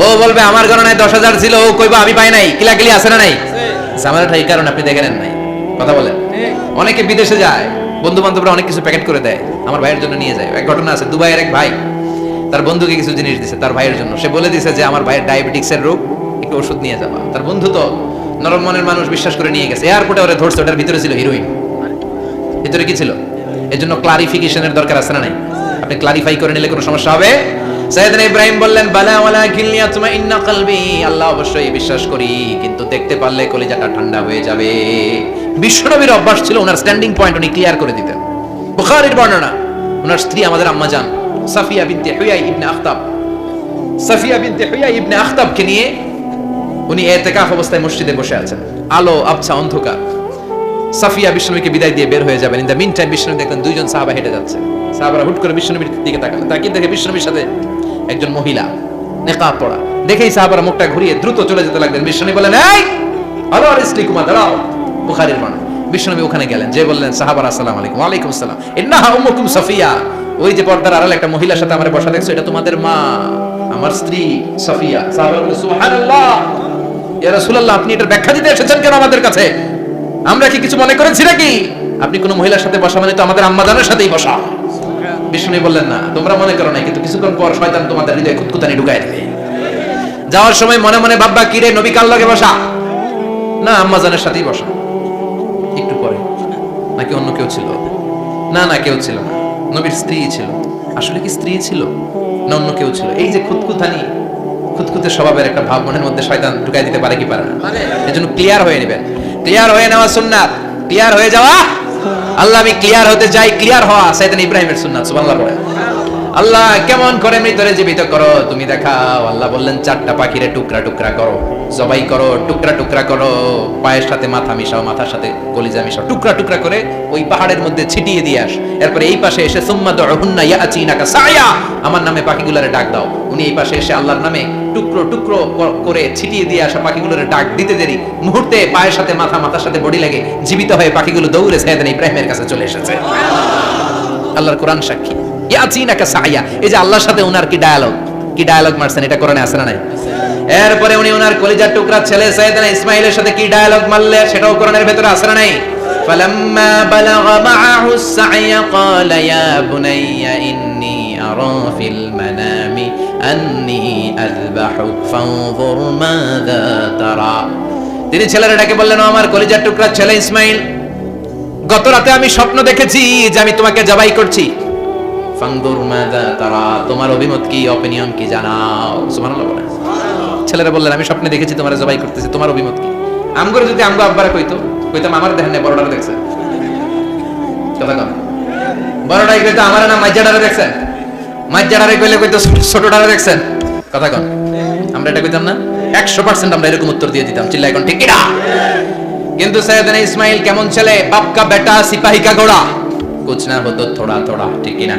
ও বলবে আমার গণনায় 10,000 ছিল, ও কইবা আমি পাই নাই। কিলাকিলি আছে না নাই? ঝামেলাটা এই কারণে আপনি দেখেন নাই। কথা বলেন। অনেকে বিদেশে যায়, বন্ধু বান্ধবরা অনেক কিছু প্যাকেট করে দেয়, আমার ভাইয়ের জন্য নিয়ে যায়। এক ঘটনা আছে, দুবাইয়ের এক ভাই তার বন্ধুকে কিছু জিনিস দিছে তার ভাইয়ের জন্য। সে বলে দিছে যে আমার ভাইয়ের ডায়াবেটিক্সের রোগ, একটু ওষুধ নিয়ে যাবা। তার বন্ধু তো নরম মনের মানুষ, বিশ্বাস করে নিয়ে গেছে। এয়ারপোর্টে ওরে ধরছে, ওটার ভিতরে ছিল হিরোইন। ভিতরে কি ছিল? এর জন্য ক্লারিফিকেশনের দরকার আছে না নাই? আপনি ক্লারিফাই করে নিলে কোনো সমস্যা হবে? সাইয়েদনা ইব্রাহিম বললেন, বালা ওয়ালাকিন লিয়াতমাইন্না কলবি, আল্লাহ অবশ্যই বিশ্বাস করি, কিন্তু দেখতে পারলে কলিজাটা ঠান্ডা হয়ে যাবে। বিশ্বনবীর অভ্যাস ছিল, ওনার স্ট্যান্ডিং পয়েন্ট উনি ক্লিয়ার করে দিতেন। বুখারীর বর্ণনা, ওনার স্ত্রী আমাদের আম্মা জান সাফিয়া বিনতে হুয়াই ইবনে আখতাব, সাফিয়া বিনতে হুয়াই ইবনে আখতাবকে নিয়ে উনি ইতিকাফ অবস্থায় মসজিদে বসে আছেন। আলো আবছা অন্ধকার। সাফিয়া বিশ্বনবীকে বিদায় দিয়ে বের হয়ে যাবেন। ইন দ্য মিন টাইম বিশ্বনবী দেখলেন দুইজন সাহাবা হেঁটে যাচ্ছে। সাহাবারা হুট করে বিশ্বনবীর দিকে তাকালেন, তাকিয়ে দেখে বিশ্বনবীর সাথে একজন মহিলা, নেকাব পরা। দেখেই সাহাবারা মুখটা ঘুরিয়ে দ্রুত চলে যেতে লাগলেন। বিশ্বনবী বললেন, এই আলো ইসলিকুমা, দাঁড়াও। বুখারীর বর্ণনা। বিশ্বনবী ওখানে গেলেন, যে বললেন সাহাবারা আসসালামু আলাইকুম। ওয়ালাইকুম আসসালাম। ইন্নাহা উম্মুকুম সাফিয়া, ওই যে পর্দার আড়ালে একটা মহিলার সাথে আমরা বসা দেখছো, এটা তোমাদের মা, আমার স্ত্রী সাফিয়া। সাহাবারা বললেন, সুবহানাল্লাহ, ইয়া রাসূলুল্লাহ, আপনি এটার ব্যাখ্যা দিতে এসেছেন কেন আমাদের কাছে? আমরা কি কিছু মনে করেছি নাকি? আপনি কোন মহিলার সাথে বসা মানে তো আমাদের আম্মা জানের সাথেই বসা। বিষ্ণু বললেন, না, তোমরা মনে করো না, কিন্তু কিছুক্ষণ পর শয়তান তোমাদের হৃদয়ে খুঁতখুঁতানি ঢুকায় দিবে। যাওয়ার সময় মনে মনে ভাববা, কি রে, নবী কার লগে বসা? না, আম্মা জানের সাথেই বসা। একটু পরে, নাকি অন্য কেউ ছিল? না, কেউ ছিল না, নবীর স্ত্রী ছিল। আসলে কি স্ত্রী ছিল না অন্য কেউ ছিল? এই যে খুঁতখুঁতানি, খুঁতখুঁতে স্বভাবের একটা ভাব মনের মধ্যে শয়তান ঢুকাই দিতে পারে কি পারে না? এজন্য ক্লিয়ার হয়ে নেবেন। ক্লিয়ার হয়ে নেওয়া সুন্নাত, ক্লিয়ার হয়ে যাওয়া। আল্লাহ, আমি ক্লিয়ার হতে চাই, ক্লিয়ার হওয়া সাইয়েদনা ইব্রাহিমের সুন্নাত। সুবহানাল্লাহ পড়ে। আল্লাহ, কেমন করে মৃতরে জীবিত করো তুমি দেখাও। আল্লাহ বললেন, 4টা পাখিরে টুকরা টুকরা করো, জবাই করো, টুকরা টুকরা করো, পায়ের সাথে মাথা মিশাও, মাথার সাথে কলিজা মিশাও, টুকরা টুকরা করে ওই পাহাড়ের মধ্যে ছিটিয়ে দিয়ে আস। এরপরে এই পাশে এসে সুম্মা দুহুন্না ইয়াতিনাকা সায়া, আমার নামে পাখিগুলোরে ডাক দাও। উনি এই পাশে এসে আল্লাহর নামে টুকরো টুকরো করে ছিটিয়ে দিয়ে আসা পাখিগুলোরে ডাক দিতে দেরি মুহূর্তে পায়ের সাথে মাথা, মাথার সাথে বডি লেগে জীবিত হয়ে পাখিগুলো দৌড়ে সাইয়েদনা ইব্রাহিমের কাছে চলে এসেছে। আল্লাহর কোরআন সাক্ষী। ইয়াতিনাকা সায়া, এই যে আল্লাহর সাথে উনার কি ডায়ালগ মারছেন, এটা কোরআনে আছে না নাই? এরপরে উনি ওনার কলিজার টুকরা ছেলে সাইয়েদনা ইসমাঈলের সাথে কি ডায়ালগ মারলেন, সেটাও কোরআনের ভেতরে আছে না নাই? ফালাম্মা বালাগা মাআহু সাইয়া ক্বালা ইয়া বুনাইয়া ইন্নী আরা ফিল মানামি আন্নী আযবাহুক ফানজুর মাযা তারা। তিনি ছেলের ডাকে বললেন, আমার কলিজার টুকরা ছেলে ইসমাঈল, গত রাতে আমি স্বপ্ন দেখেছি যে আমি তোমাকে জবাই করছি। ফানদুর মাযা তারা, তোমার অভিমত কি, অপিনিয়ন কি জানাও। সুবহানাল্লাহ বলেন। ছেলেরা বললেন আমি স্বপ্নে দেখেছি তোমারে জবাই করতেছি, তোমার অভিমত কি? আমগরে যদি আমগো আব্বারা কইতাম আমার দেখেন না, বড়টারে দেখছেন। কথা কম, বড়টাই কইতো আমার না মাইজাডারে দেখছেন, মাইজাডারে কইলে কইতো ছোটটারে দেখছেন। কথা কম, আমরা এটা কইতাম না? 100% আমরা এরকম উত্তর দিয়ে দিতাম, চিল্লা এখন ঠিক কি না? কিন্তু সৈয়দনা ইসমাইল কেমন ছেলে, বাপ কা বেটা সিপাহী কা ঘোড়া, কুছ না হতো থোড়া থোড়া, ঠিক কি না?